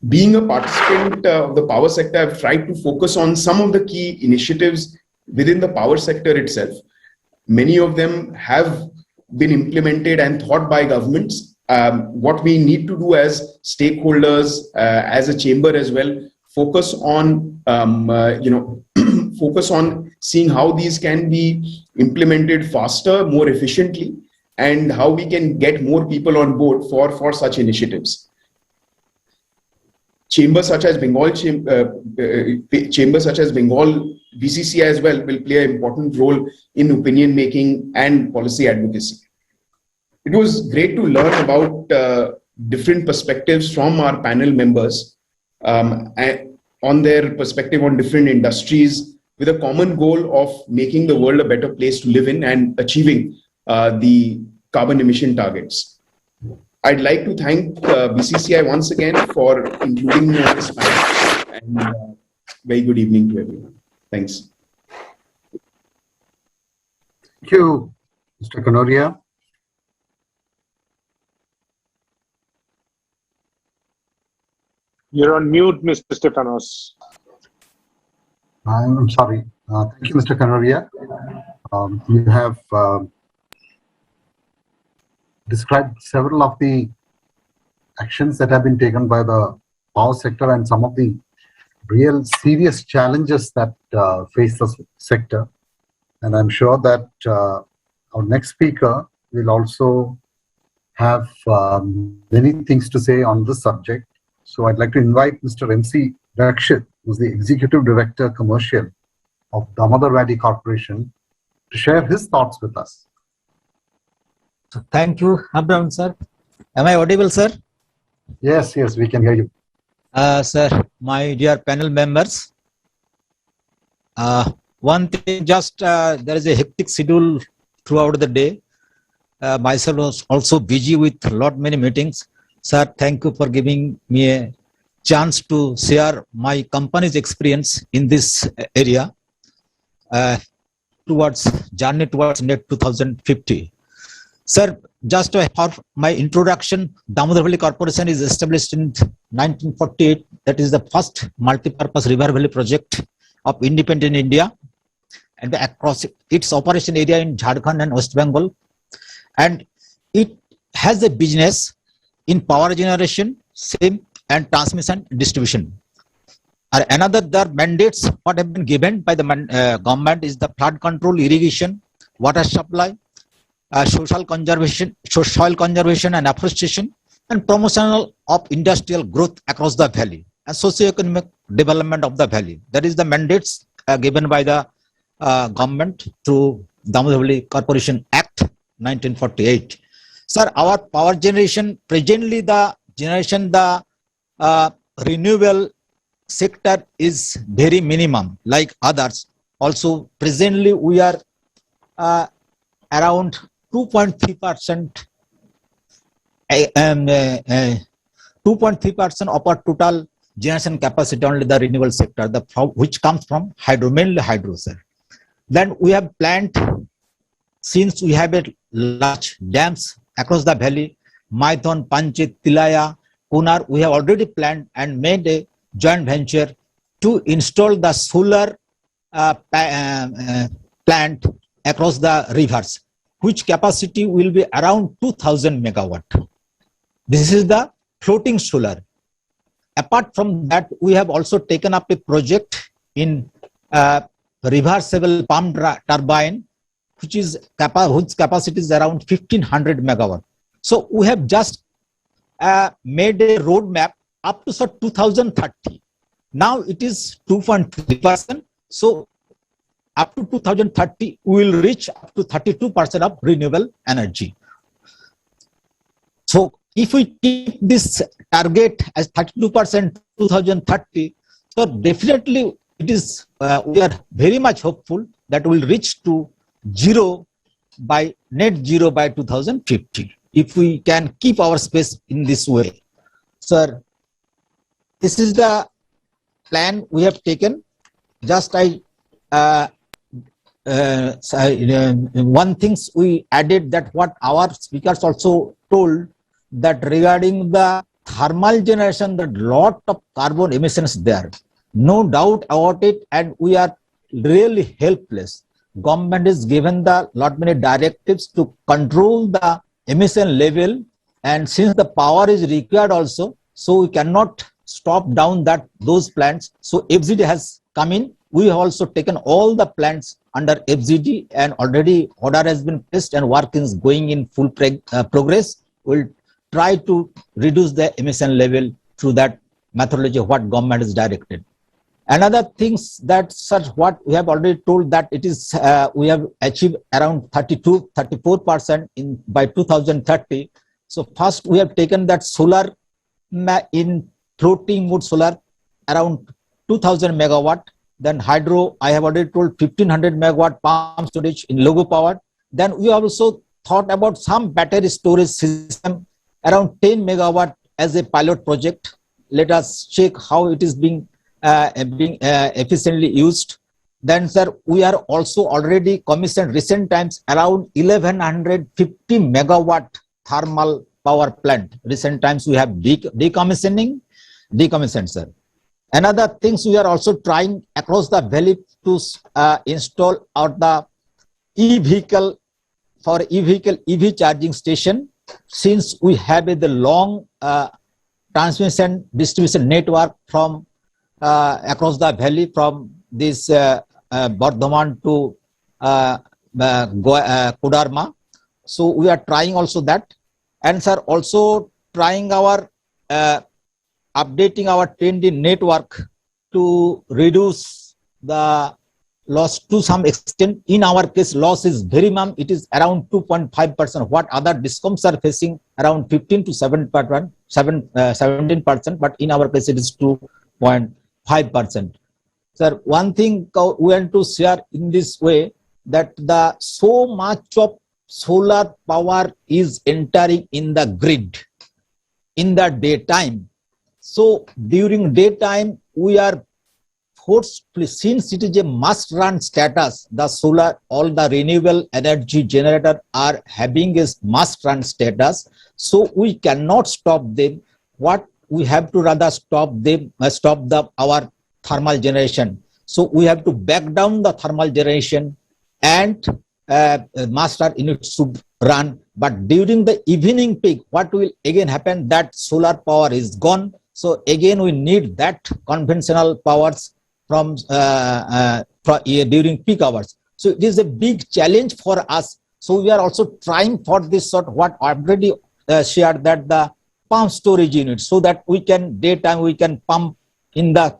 Being a participant of the power sector, I've tried to focus on some of the key initiatives within the power sector itself. Many of them have been implemented and thought by governments. What we need to do as stakeholders, as a chamber as well, focus on focus on seeing how these can be implemented faster, more efficiently, and how we can get more people on board for such initiatives. Chambers such as Bengal BCCI as well will play an important role in opinion making and policy advocacy. It was great to learn about different perspectives from our panel members on their perspective on different industries with a common goal of making the world a better place to live in and achieving the carbon emission targets. I'd like to thank BCCI once again for including me on this panel, and very good evening to everyone. Thanks. Thank you, Mr. Kanoria. You're on mute, Mr. Stefanos. I'm sorry. Thank you, Mr. Kanoria. You have described several of the actions that have been taken by the power sector and some of the real serious challenges that face the sector. And I'm sure that our next speaker will also have many things to say on this subject. So I'd like to invite Mr. MC Rakshit, who's the Executive Director Commercial of Damodar Valley Corporation, to share his thoughts with us. Thank you, Abraham, sir. Am I audible, sir? Yes, we can hear you. Sir, my dear panel members, one thing, just there is a hectic schedule throughout the day. Myself was also busy with many meetings. Sir, thank you for giving me a chance to share my company's experience in this area towards journey towards net 2050. Sir, just for my introduction, Damodar Valley Corporation is established in 1948. That is the first multi-purpose river valley project of independent India, and across its operation area in Jharkhand and West Bengal. And it has a business in power generation, same, and transmission distribution. Another the mandates what have been given by the government is the flood control, irrigation, water supply, soil conservation and afforestation, and promotion of industrial growth across the valley and socio-economic development of the valley. That is the mandates given by the government through Damodar Valley Corporation Act 1948. Sir, our power generation, presently the renewable sector is very minimum like others. Also, presently we are around 2.3% 2.3% of our total generation capacity only the renewable sector, which comes from hydro, mainly hydro, sir. Then we have planned, since we have a large dams across the valley, Maithon, Panchit, Tilaya, Kunar, we have already planned and made a joint venture to install the solar plant across the rivers, which capacity will be around 2000 megawatt. This is the floating solar. Apart from that, we have also taken up a project in reversible pump turbine, whose capacity is around 1500 megawatt. So we have just made a roadmap up to 2030. Now it is 2.3%. So up to 2030, we will reach up to 32% of renewable energy. So if we keep this target as 32% 2030, so definitely it is we are very much hopeful that we will reach to net zero by 2050 if we can keep our space in this way. Sir, this is the plan we have taken. Just one thing we added, that what our speakers also told, that regarding the thermal generation, that lot of carbon emissions there, no doubt about it, and we are really helpless. Government is given the many directives to control the emission level, and since the power is required also, so we cannot stop down those plants. So FGD has come in. We have also taken all the plants under FGD, and already order has been placed and work is going in full progress. We'll try to reduce the emission level through that methodology what government is directed. Another things that such what we have already told, that it is we have achieved around 34% by 2030. So first we have taken that solar in floating mode solar around 2000 megawatt. Then hydro, I have already told 1500 megawatt pump storage in Logo Power. Then we also thought about some battery storage system around 10 megawatt as a pilot project. Let us check how it is being efficiently used. Then, sir, we are also already commissioned recent times around 1150 megawatt thermal power plant. Recent times we have decommissioning. decommissioned, sir. Another things we are also trying across the valley to install out the e-vehicle EV charging station. Since we have the long transmission distribution network from across the valley from this Bardhaman to Kodarma. So we are trying also that, and sir also trying our updating our TND network to reduce the loss to some extent. In our case, loss is very minimum. It is around 2.5%. What other discoms are facing around 15 to 17%, but in our case it is 2.5%. Sir, one thing we want to share in this way that the so much of solar power is entering in the grid in the daytime. So during daytime we are forced, since it is a must run status, the solar, all the renewable energy generator are having a must run status. So we cannot stop them. What we have to rather stop them, our thermal generation. So we have to back down the thermal generation and master unit should run. But during the evening peak, what will again happen, that solar power is gone. So again we need that conventional powers from during peak hours. So it is a big challenge for us. So we are also trying for this sort of what I already shared, that the pump storage unit, so that we can daytime we can pump in the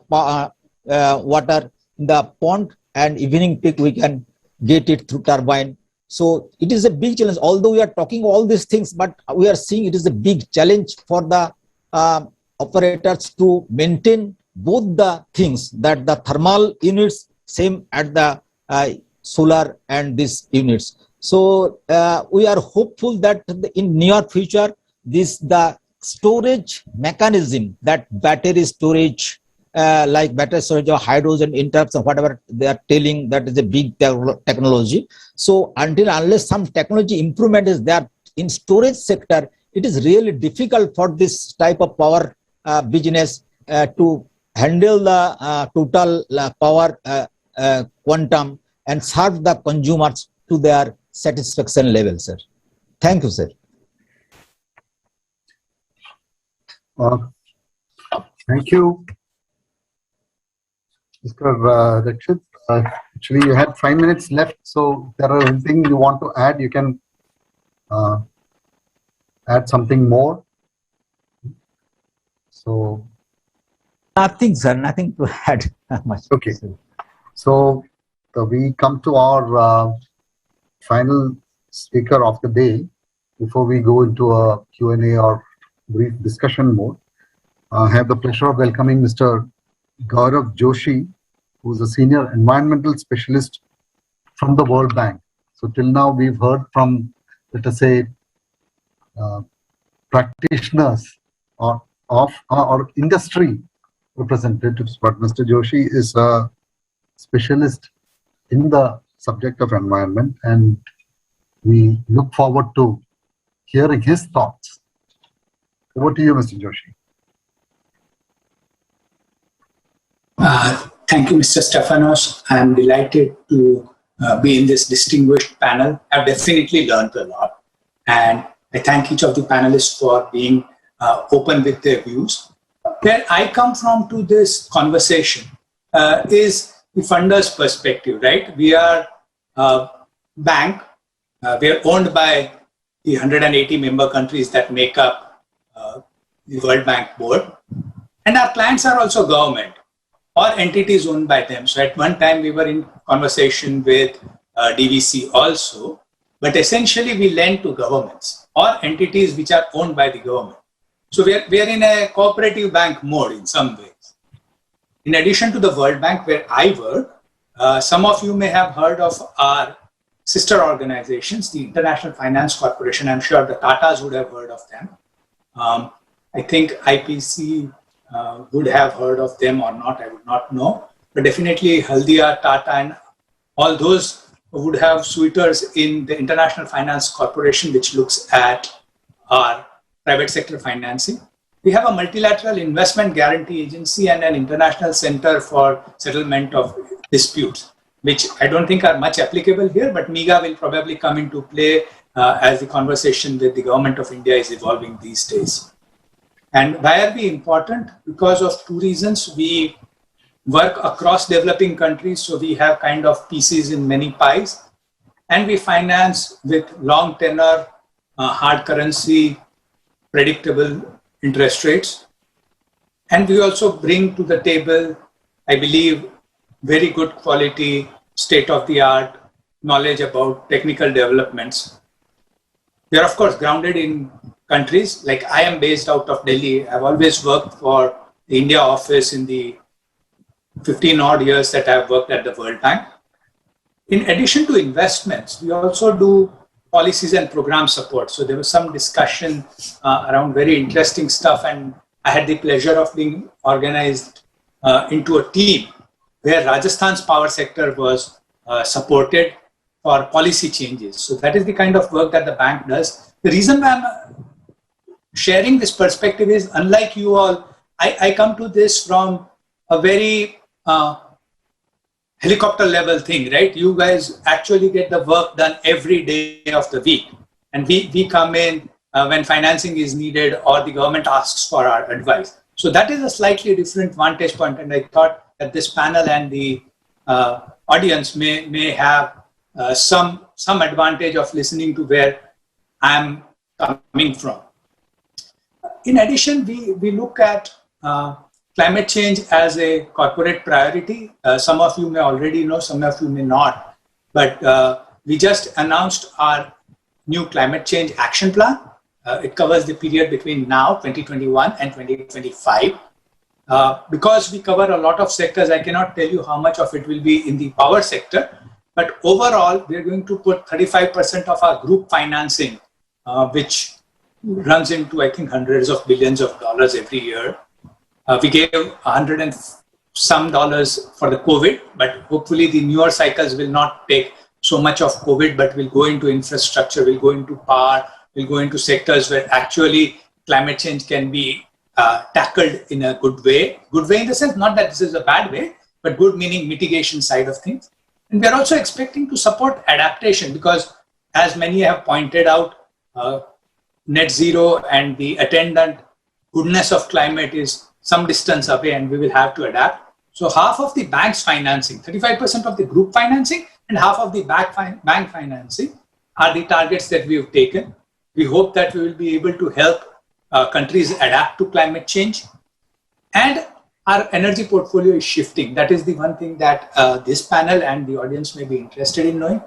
water in the pond, and evening peak we can get it through turbine. So it is a big challenge. Although we are talking all these things, but we are seeing it is a big challenge for the operators to maintain both the things, that the thermal units same at the solar and these units. So we are hopeful that in near future the storage mechanism, that battery storage like battery storage or hydrogen interrupts or whatever they are telling, that is a big technology. So unless some technology improvement is there in storage sector, it is really difficult for this type of power business to handle the total power quantum and serve the consumers to their satisfaction level, sir. Thank you, sir. Thank you, Mr. Rakshit. Actually, you had 5 minutes left, so if there are anything you want to add, you can add something more. So, nothing, sir. Nothing to add much. Okay. So we come to our final speaker of the day before we go into a Q&A or brief discussion mode. I have the pleasure of welcoming Mr. Gaurav Joshi, who is a senior environmental specialist from the World Bank. So till now we've heard from, let us say, practitioners or industry representatives, but Mr. Joshi is a specialist in the subject of environment, and we look forward to hearing his thoughts. Over to you, Mr. Joshi. Thank you, Mr. Stefanos. I am delighted to be in this distinguished panel. I've definitely learned a lot, and I thank each of the panelists for being open with their views. Where I come from to this conversation is the funder's perspective, right? We are a bank. We are owned by the 180 member countries that make up the World Bank board. And our clients are also government or entities owned by them. So at one time we were in conversation with DVC also, but essentially we lend to governments or entities which are owned by the government. So we are in a cooperative bank mode in some ways. In addition to the World Bank where I work, some of you may have heard of our sister organizations, the International Finance Corporation. I'm sure the Tatas would have heard of them. I think IPC would have heard of them or not, I would not know. But definitely Haldia, Tata, and all those would have suitors in the International Finance Corporation, which looks at our private sector financing. we have a multilateral investment guarantee agency and an international center for settlement of disputes, which I don't think are much applicable here, but MIGA will probably come into play as the conversation with the government of India is evolving these days. And why are we important? Because of two reasons. We work across developing countries, so we have kind of pieces in many pies, and we finance with long tenor, hard currency, predictable interest rates. And we also bring to the table, I believe, very good quality, state-of-the-art knowledge about technical developments. We are, of course, grounded in countries. Like I am based out of Delhi. I've always worked for the India office in the 15 odd years that I've worked at the World Bank. In addition to investments, we also do policies and program support. So there was some discussion around very interesting stuff, and I had the pleasure of being organized into a team where Rajasthan's power sector was supported for policy changes. So that is the kind of work that the bank does. The reason why I'm sharing this perspective is, unlike you all, I come to this from a very helicopter level thing, right? You guys actually get the work done every day of the week. And we come in when financing is needed or the government asks for our advice. So that is a slightly different vantage point. And I thought that this panel and the audience may have some advantage of listening to where I'm coming from. In addition, we look at climate change as a corporate priority. Some of you may already know, some of you may not. But we just announced our new climate change action plan. It covers the period between now, 2021 and 2025. Because we cover a lot of sectors, I cannot tell you how much of it will be in the power sector. But overall, we're going to put 35% of our group financing, which runs into, I think, hundreds of billions of dollars every year. We gave $100 and some for the COVID, but hopefully the newer cycles will not take so much of COVID, but will go into infrastructure, will go into power, will go into sectors where actually climate change can be tackled in a good way. Good way in the sense, not that this is a bad way, but good meaning mitigation side of things. And we are also expecting to support adaptation because, as many have pointed out, net zero and the attendant goodness of climate is some distance away and we will have to adapt. So half of the bank's financing, 35% of the group financing and half of the bank financing are the targets that we have taken. We hope that we will be able to help countries adapt to climate change. And our energy portfolio is shifting. That is the one thing that this panel and the audience may be interested in knowing.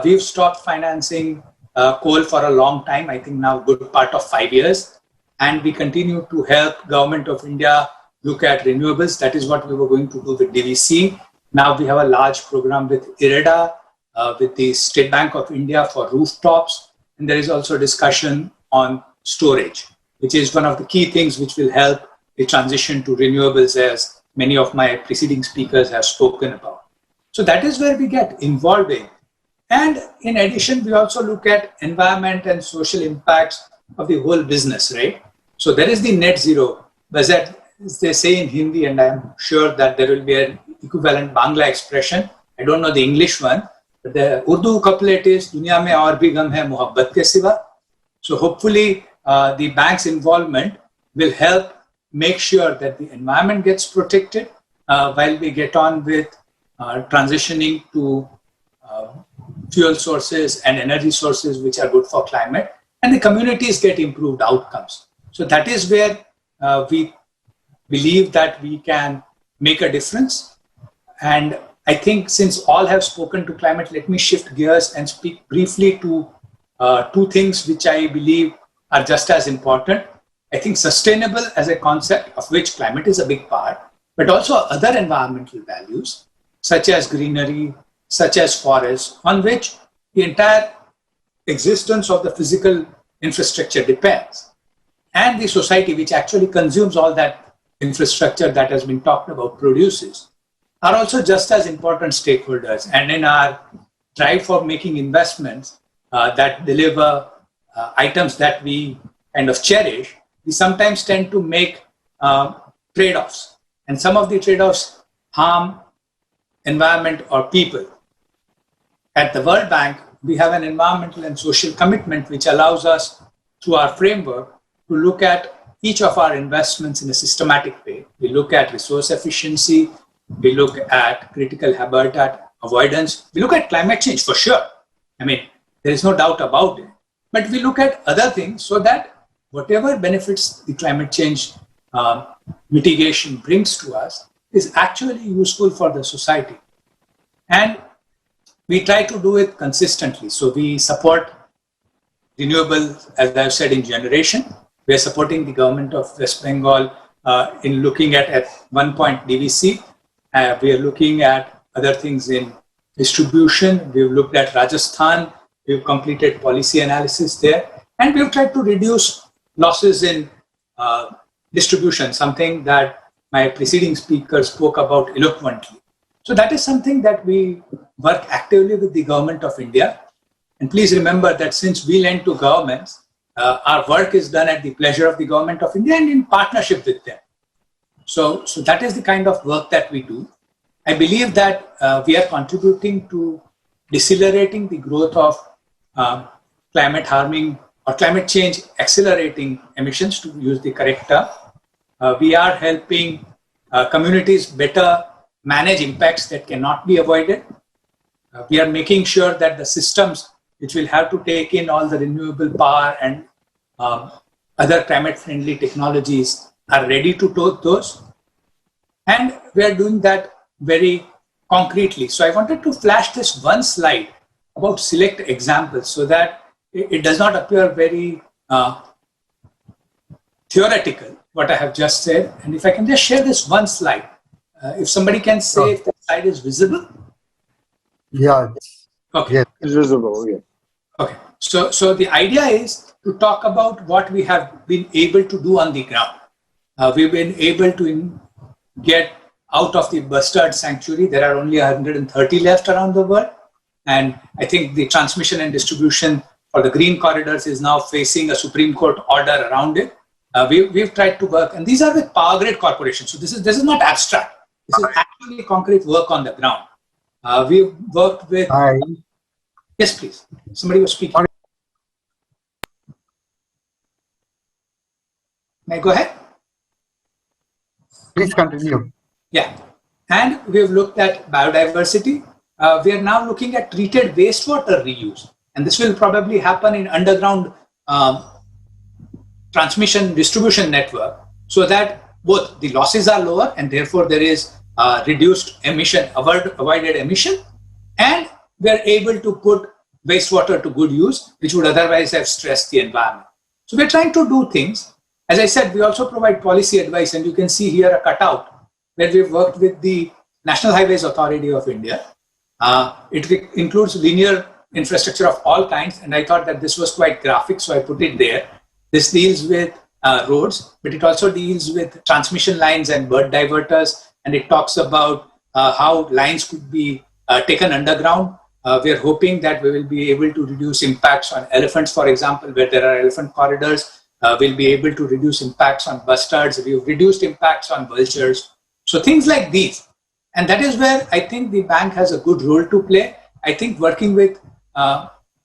We've stopped financing coal for a long time, I think now good part of 5 years. And we continue to help Government of India look at renewables. That is what we were going to do with DVC. Now we have a large program with IREDA, with the State Bank of India for rooftops. And there is also discussion on storage, which is one of the key things which will help the transition to renewables, as many of my preceding speakers have spoken about. So that is where we get involved in. And in addition, we also look at environment and social impacts of the whole business, right? So there is the net zero, but as they say in Hindi, and I'm sure that there will be an equivalent Bangla expression. I don't know the English one, but the Urdu couplet is, "Dunya mein aur bhi gam hai mohabbat ke siwa." So hopefully the bank's involvement will help make sure that the environment gets protected while we get on with transitioning to fuel sources and energy sources which are good for climate, and the communities get improved outcomes. So that is where we believe that we can make a difference. And I think since all have spoken to climate, let me shift gears and speak briefly to two things which I believe are just as important. I think sustainable as a concept, of which climate is a big part, but also other environmental values, such as greenery, such as forests, on which the entire existence of the physical infrastructure depends. And the society, which actually consumes all that infrastructure that has been talked about, produces, are also just as important stakeholders. And in our drive for making investments that deliver items that we kind of cherish, we sometimes tend to make trade-offs. And some of the trade-offs harm environment or people. At the World Bank, we have an environmental and social commitment which allows us, through our framework, to look at each of our investments in a systematic way. We look at resource efficiency, we look at critical habitat avoidance, we look at climate change for sure. I mean, there is no doubt about it. But we look at other things so that whatever benefits the climate change mitigation brings to us is actually useful for the society. And we try to do it consistently. So we support renewables, as I've said, in generation. We are supporting the government of West Bengal in looking at one point DVC. We are looking at other things in distribution. We've looked at Rajasthan. We've completed policy analysis there. And we've tried to reduce losses in distribution, something that my preceding speaker spoke about eloquently. So that is something that we work actively with the government of India. And please remember that since we lend to governments, our work is done at the pleasure of the government of India and in partnership with them. So that is the kind of work that we do. I believe that we are contributing to decelerating the growth of climate harming or climate change accelerating emissions, to use the correct term. We are helping communities better manage impacts that cannot be avoided. We are making sure that the systems which will have to take in all the renewable power and other climate-friendly technologies are ready to take those. And we are doing that very concretely. So I wanted to flash this one slide about select examples so that it does not appear very theoretical, what I have just said. And if I can just share this one slide, if somebody can say if the slide is visible. Yeah. Okay. Yeah. It's visible, yeah. Okay. So the idea is to talk about what we have been able to do on the ground. We've been able to get out of the bustard sanctuary. There are only 130 left around the world. And I think the transmission and distribution for the green corridors is now facing a Supreme Court order around it. We've tried to work, and these are with power grid corporations. So this is not abstract. This is actually concrete work on the ground. We've worked with... Yes, please. Somebody was speaking. May I go ahead? Please continue. Yeah. And we've looked at biodiversity. We are now looking at treated wastewater reuse. And this will probably happen in underground transmission distribution network, so that both the losses are lower and therefore there is reduced emission, avoided emission, and we are able to put wastewater to good use, which would otherwise have stressed the environment. So we're trying to do things. As I said, we also provide policy advice, and you can see here a cutout where we've worked with the National Highways Authority of India. It includes linear infrastructure of all kinds, and I thought that this was quite graphic, so I put it there. This deals with roads, but it also deals with transmission lines and bird diverters, and it talks about how lines could be taken underground. We are hoping that we will be able to reduce impacts on elephants, for example, where there are elephant corridors. We'll be able to reduce impacts on bustards. We've reduced impacts on vultures. So things like these. And that is where I think the bank has a good role to play. I think working with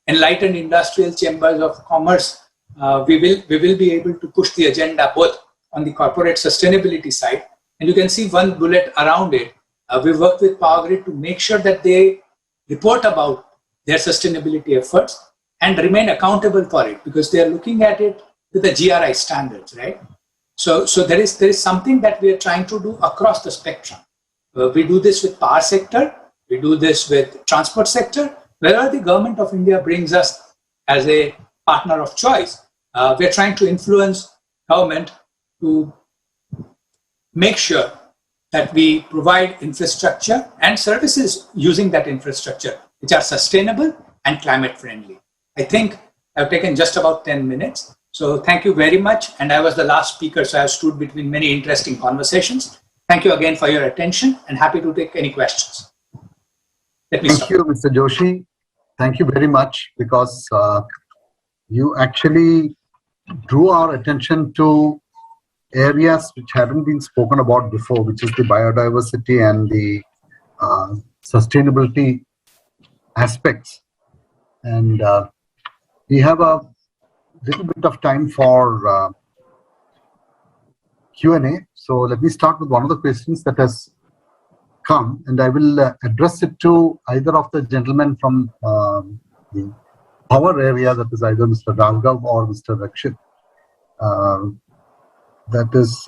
enlightened industrial chambers of commerce, we will be able to push the agenda both on the corporate sustainability side. And you can see one bullet around it. We worked with Power Grid to make sure that they report about their sustainability efforts and remain accountable for it, because they are looking at it with the GRI standards, right? So there is something that we are trying to do across the spectrum. We do this with power sector, we do this with transport sector. Wherever the government of India brings us as a partner of choice, we are trying to influence government to make sure that we provide infrastructure and services using that infrastructure, which are sustainable and climate friendly. I think I've taken just about 10 minutes. So thank you very much. And I was the last speaker, so I have stood between many interesting conversations. Thank you again for your attention, and happy to take any questions. Let me stop. Thank you, Mr. Joshi. Thank you very much, because you actually drew our attention to areas which haven't been spoken about before, which is the biodiversity and the sustainability aspects. And we have a little bit of time for Q&A. So let me start with one of the questions that has come, and I will address it to either of the gentlemen from the power area, that is either Mr. Raghav or Mr. Rakshit. That is,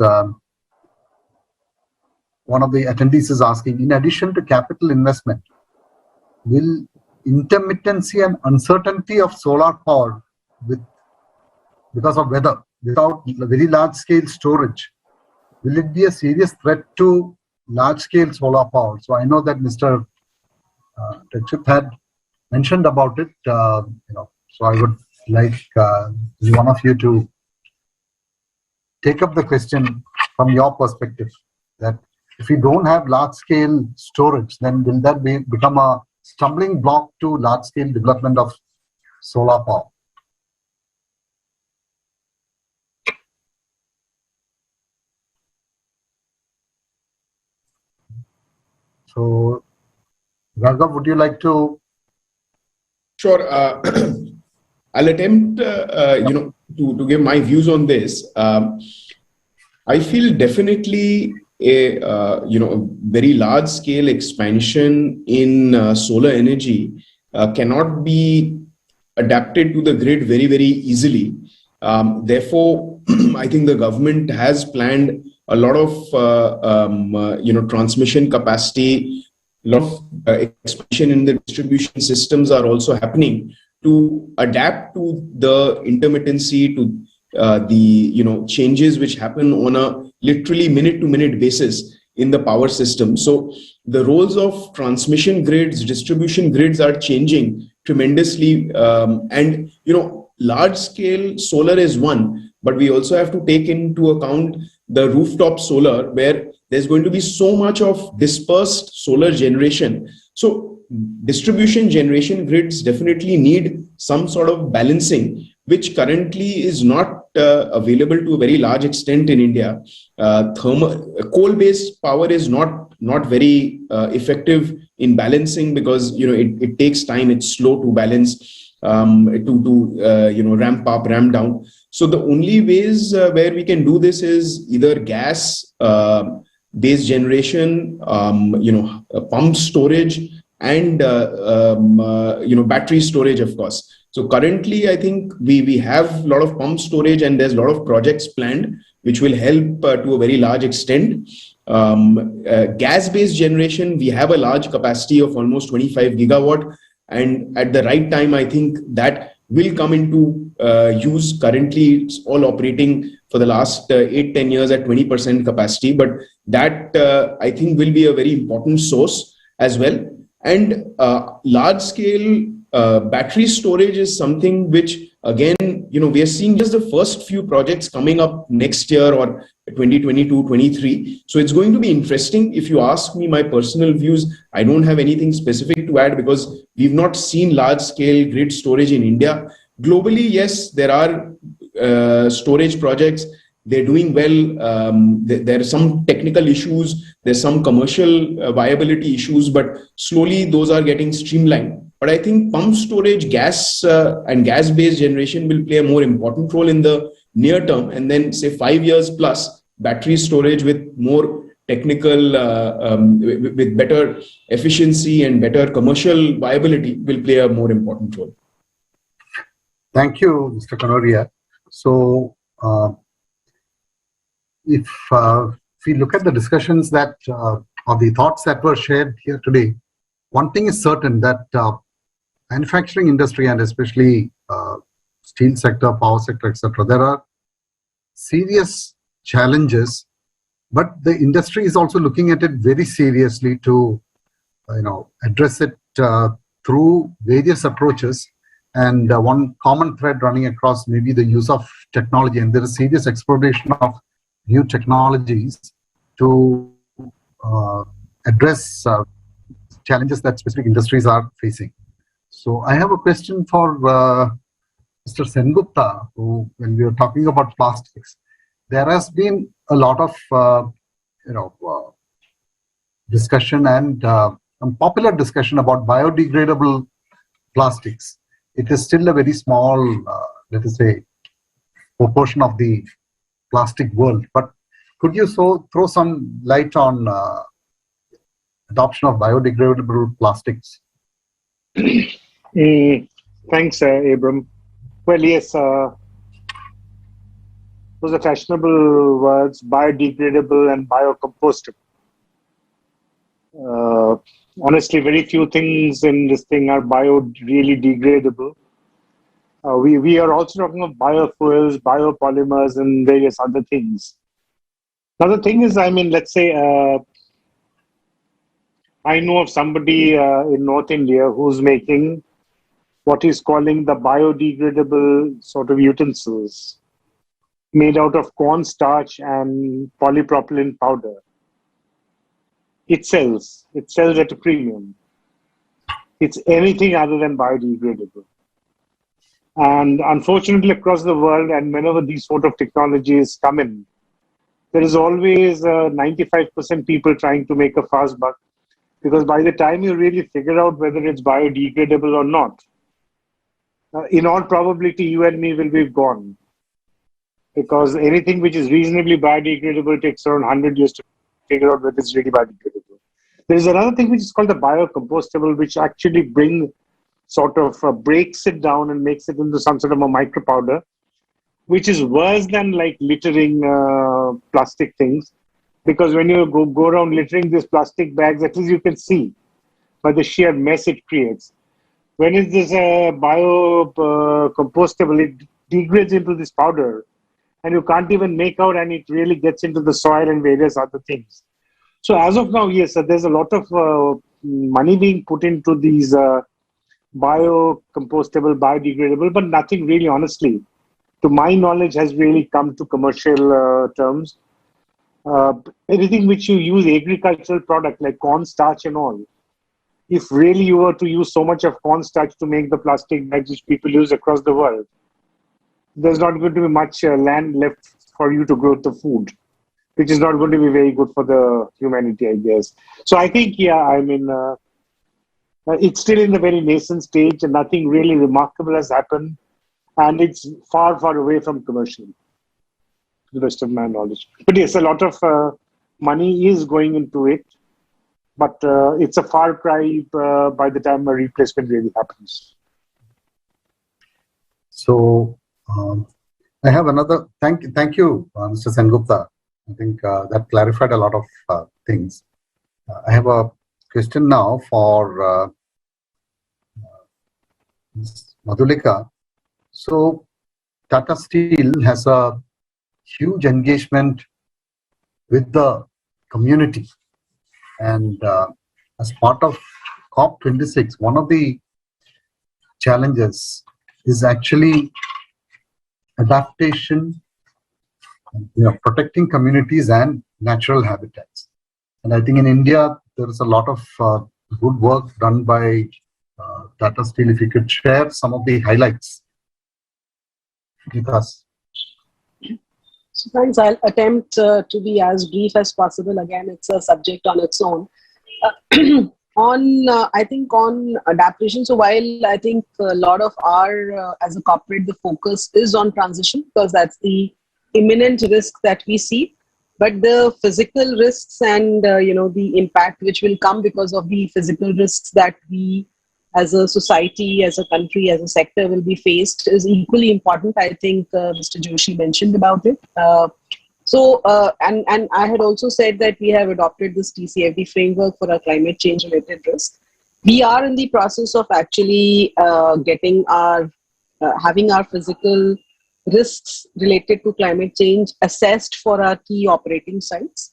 one of the attendees is asking, in addition to capital investment, will intermittency and uncertainty of solar power because of weather, without very large scale storage, will it be a serious threat to large scale solar power? So I know that Mr. Rakshit had mentioned about it, so I would like one of you to take up the question from your perspective, that if we don't have large scale storage, then will that become a stumbling block to large scale development of solar power? So, Raghav, would you like to? Sure. I'll attempt, to give my views on this. I feel definitely a very large scale expansion in solar energy cannot be adapted to the grid very, very easily. Therefore, I think the government has planned a lot of transmission capacity, a lot of expansion in the distribution systems are also happening to adapt to the intermittency, to the changes which happen on a literally minute to minute basis in the power system. So the roles of transmission grids, distribution grids are changing tremendously, and large scale solar is one, but we also have to take into account the rooftop solar, where there's going to be so much of dispersed solar generation. So distribution generation grids definitely need some sort of balancing, which currently is not available to a very large extent in India. Coal-based power is not very effective in balancing, because it takes time, it's slow to balance, to ramp up, ramp down. So the only ways where we can do this is either gas based generation, pump storage, and battery storage, of course. So currently, I think we have a lot of pump storage, and there's a lot of projects planned which will help to a very large extent. Gas-based generation, we have a large capacity of almost 25 gigawatt, and at the right time, I think that will come into use. Currently, it's all operating for the last 8-10 years at 20% capacity, but that I think will be a very important source as well. And large-scale battery storage is something which, again, we are seeing just the first few projects coming up next year or 2022-23. So it's going to be interesting. If you ask me my personal views, I don't have anything specific to add, because we've not seen large-scale grid storage in India. Globally, yes, there are storage projects. They're doing well. There are some technical issues. There's some commercial viability issues, but slowly those are getting streamlined. But I think pump storage, gas and gas-based generation will play a more important role in the near term. And then say 5 years plus, battery storage with more technical, with better efficiency and better commercial viability will play a more important role. Thank you, Mr. Kanoria. So if we look at the discussions that, or the thoughts that were shared here today, one thing is certain, that manufacturing industry, and especially steel sector, power sector, etc., there are serious challenges, but the industry is also looking at it very seriously to address it through various approaches. And one common thread running across maybe the use of technology, and there is serious exploration of new technologies to address challenges that specific industries are facing. So I have a question for Mr. Sengupta, who, when we were talking about plastics, there has been a lot of discussion and popular discussion about biodegradable plastics. It is still a very small, let us say, proportion of the plastic world. But could you throw some light on adoption of biodegradable plastics? Thanks, Abram. Well, yes, those are fashionable words, biodegradable and biocompostable. Honestly, very few things in this thing are really degradable. We are also talking of biofuels, biopolymers, and various other things. Now, the thing is, I mean, let's say I know of somebody in North India who's making what he's calling the biodegradable sort of utensils made out of cornstarch and polypropylene powder. It sells at a premium. It's anything other than biodegradable. And unfortunately, across the world, and whenever these sort of technologies come in, there is always 95% people trying to make a fast buck, because by the time you really figure out whether it's biodegradable or not, in all probability, you and me will be gone. Because anything which is reasonably biodegradable takes around 100 years to figure out whether it's really biodegradable. There is another thing which is called the biocompostable, which actually breaks it down and makes it into some sort of a micro powder, which is worse than like littering plastic things. Because when you go around littering these plastic bags, at least you can see by the sheer mess it creates. When is this biocompostable, it degrades into this powder, and you can't even make out, and it really gets into the soil and various other things. So as of now, yes, there's a lot of money being put into these biocompostable, biodegradable, but nothing really, honestly, to my knowledge, has really come to commercial terms. Anything which you use agricultural product like cornstarch and all, if really you were to use so much of cornstarch to make the plastic bags which people use across the world, there's not going to be much land left for you to grow the food, which is not going to be very good for the humanity, I guess. So I think, yeah, I mean, it's still in the very nascent stage and nothing really remarkable has happened. And it's far, far away from commercial, to the best of my knowledge. But yes, a lot of money is going into it. But it's a far cry by the time a replacement really happens. So I have another, thank you, Mr. Sengupta. I think that clarified a lot of things. I have a question now for Ms. Madhulika. So Tata Steel has a huge engagement with the community. And as part of COP26, one of the challenges is actually adaptation, protecting communities and natural habitats. And I think in India, there is a lot of good work done by Tata Steel. If you could share some of the highlights with us. So thanks. I'll attempt to be as brief as possible. Again, it's a subject on its own. I think on adaptation, so while I think a lot of our, as a corporate, the focus is on transition because that's the imminent risk that we see, but the physical risks and, the impact which will come because of the physical risks that we as a society, as a country, as a sector will be faced is equally important. I think Mr. Joshi mentioned about it. And I had also said that we have adopted this TCFD framework for our climate change related risk. We are in the process of actually having our physical risks related to climate change assessed for our key operating sites.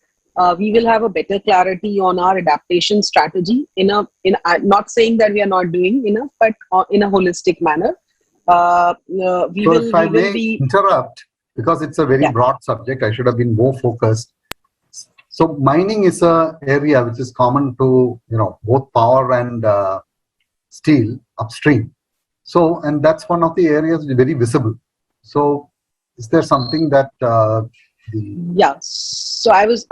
We will have a better clarity on our adaptation strategy not saying that we are not doing enough, but in a holistic manner. If I may interrupt, because it's a very broad subject, I should have been more focused. So mining is an area which is common to both power and steel upstream. So, and that's one of the areas very visible. So, is there something that Yeah. So I was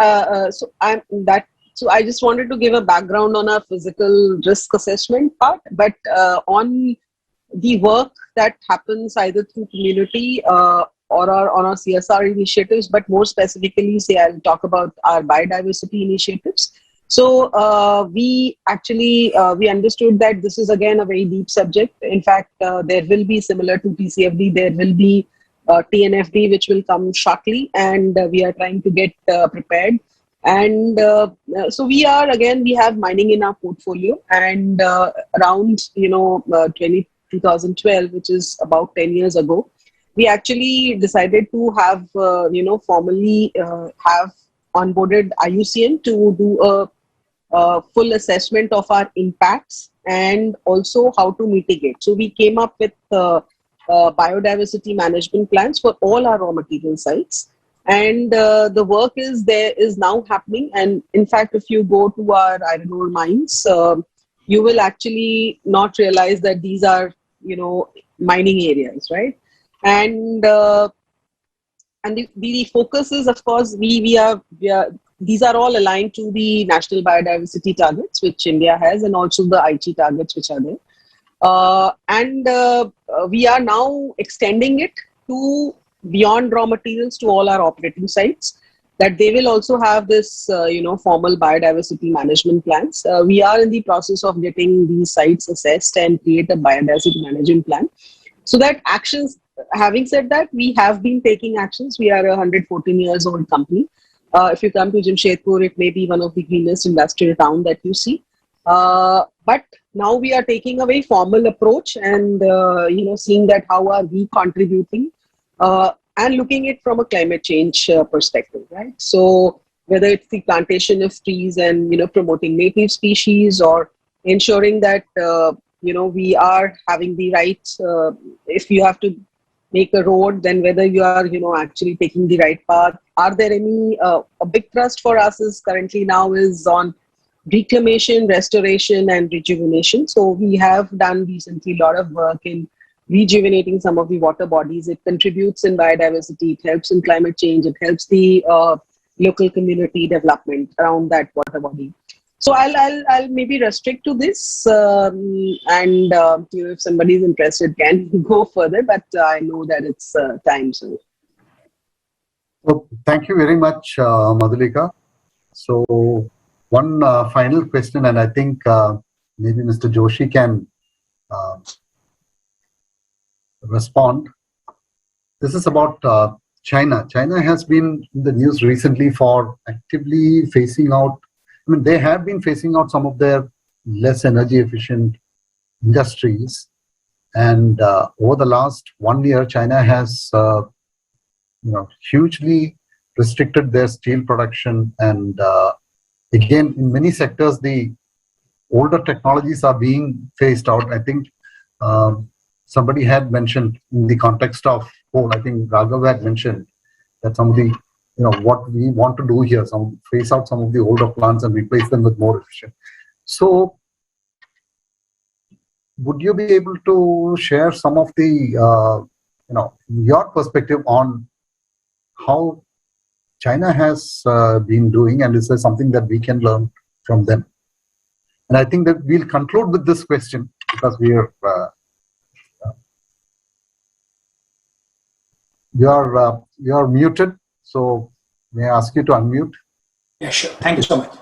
so I just wanted to give a background on our physical risk assessment part, but on the work that happens either through community or on our CSR initiatives, but more specifically, say I'll talk about our biodiversity initiatives. So we actually we understood that this is again a very deep subject. In fact, there will be, similar to TCFD, there will be TNFD, which will come shortly, and we are trying to get prepared. And so we have mining in our portfolio, and around 2012, which is about 10 years ago, we actually decided to have formally have onboarded IUCN to do a full assessment of our impacts and also how to mitigate. So we came up with biodiversity management plans for all our raw material sites. And the work is now happening. And in fact, if you go to our iron ore mines, you will actually not realize that these are, mining areas, right? And the focus is, of course, we are these are all aligned to the national biodiversity targets, which India has, and also the Aichi targets, which are there. We are now extending it to beyond raw materials to all our operating sites, that they will also have this, formal biodiversity management plans. We are in the process of getting these sites assessed and create a biodiversity management plan. So that actions, having said that, we have been taking actions. We are a 114 years old company. If you come to Jamshedpur, it may be one of the greenest industrial town that you see. But now we are taking a very formal approach and, seeing that how are we contributing and looking at it from a climate change perspective, right? So whether it's the plantation of trees and, promoting native species, or ensuring that, we are having the right, if you have to make a road, then whether you are, actually taking the right path. Are there any, a big thrust for us is currently now is on reclamation, restoration, and rejuvenation. So we have done recently a lot of work in rejuvenating some of the water bodies. It contributes in biodiversity, it helps in climate change, it helps the local community development around that water body. So I'll maybe restrict to this, and if somebody is interested, can go further. But I know that it's time. So thank you very much, Madhulika. So one final question, and I think maybe Mr. Joshi can respond. This is about China. China has been in the news recently for actively phasing out. I mean, they have been phasing out some of their less energy efficient industries, and over the last 1 year, China has hugely restricted their steel production, and again, in many sectors, the older technologies are being phased out. I think somebody had mentioned in the context of coal, I think Raghav had mentioned that some of the, what we want to do here, phase out some of the older plants and replace them with more efficient. So would you be able to share some of the, your perspective on how China has been doing, and is there something that we can learn from them? And I think that we'll conclude with this question, because we are you're muted, so may I ask you to unmute? Yeah, sure. Thank you so much.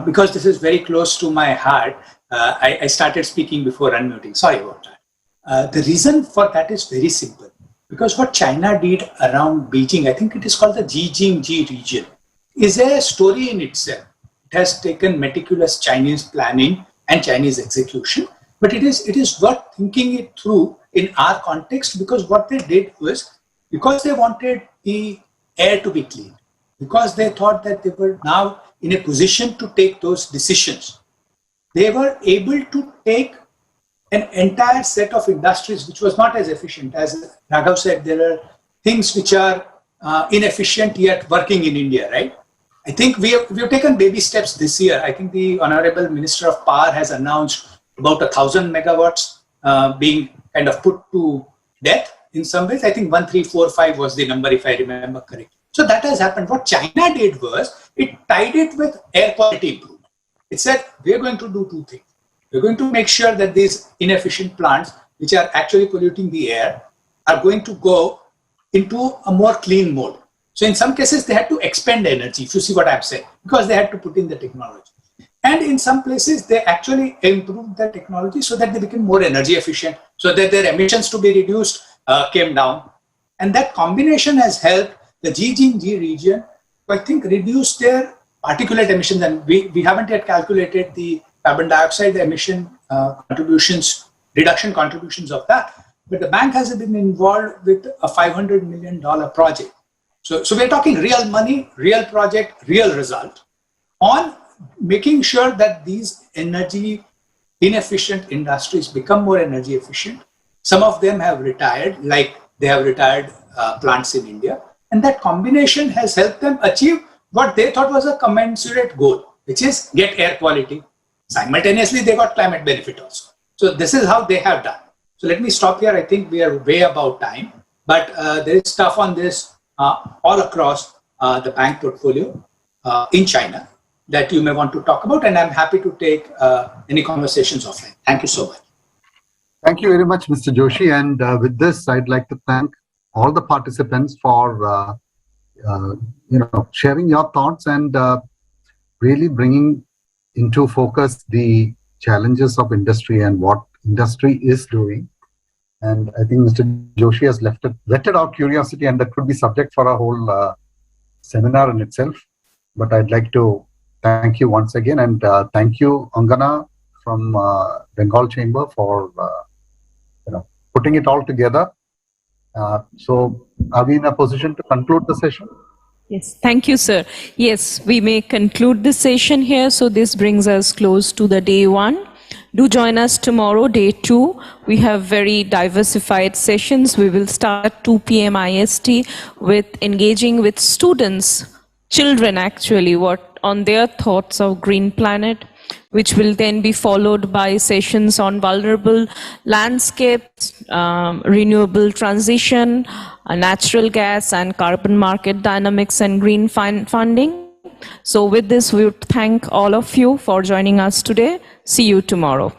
Because this is very close to my heart, I started speaking before unmuting. Sorry about that. The reason for that is very simple. Because what China did around Beijing, I think it is called the Jijingji region, is a story in itself. It has taken meticulous Chinese planning and Chinese execution, but it is worth thinking it through in our context, because what they did was, because they wanted the air to be clean, because they thought that they were now in a position to take those decisions, they were able to take an entire set of industries which was not as efficient. As Raghav said, there are things which are inefficient yet working in India, right? I think we have taken baby steps this year. I think the Honorable Minister of Power has announced about 1,000 megawatts being kind of put to death in some ways. I think 1345 was the number, if I remember correctly. So that has happened. What China did was it tied it with air quality improvement. It said, we're going to do two things. We're going to make sure that these inefficient plants, which are actually polluting the air, are going to go into a more clean mode. So in some cases, they had to expend energy, if you see what I'm saying, because they had to put in the technology. And in some places, they actually improved the technology so that they became more energy efficient, so that their emissions to be reduced came down. And that combination has helped the G region, I think, reduce their particulate emissions. And we haven't yet calculated the carbon dioxide emission reduction contributions of that. But the bank has been involved with a $500 million project. So we're talking real money, real project, real result on making sure that these energy inefficient industries become more energy efficient. Some of them have retired, like they have retired plants in India. And that combination has helped them achieve what they thought was a commensurate goal, which is get air quality. Simultaneously, they got climate benefit also. So this is how they have done. So let me stop here. I think we are way above time, but there is stuff on this all across the bank portfolio in China that you may want to talk about, and I'm happy to take any conversations offline. Thank you so much. Thank you very much, Mr. Joshi. And with this, I'd like to thank all the participants for sharing your thoughts and really bringing into focus the challenges of industry and what industry is doing. And I think Mr. Joshi has whetted our curiosity, and that could be subject for a whole seminar in itself. But I'd like to thank you once again, and thank you, Angana from Bengal Chamber, for putting it all together. So are we in a position to conclude the session? Yes, thank you, sir. Yes, we may conclude this session here. So this brings us close to the day one. Do join us tomorrow, day 2. We have very diversified sessions. We will start at 2 p.m. IST with engaging with students, children actually, on their thoughts of green planet, which will then be followed by sessions on vulnerable landscapes, renewable transition, natural gas and carbon market dynamics and green funding. So with this, we would thank all of you for joining us today. See you tomorrow.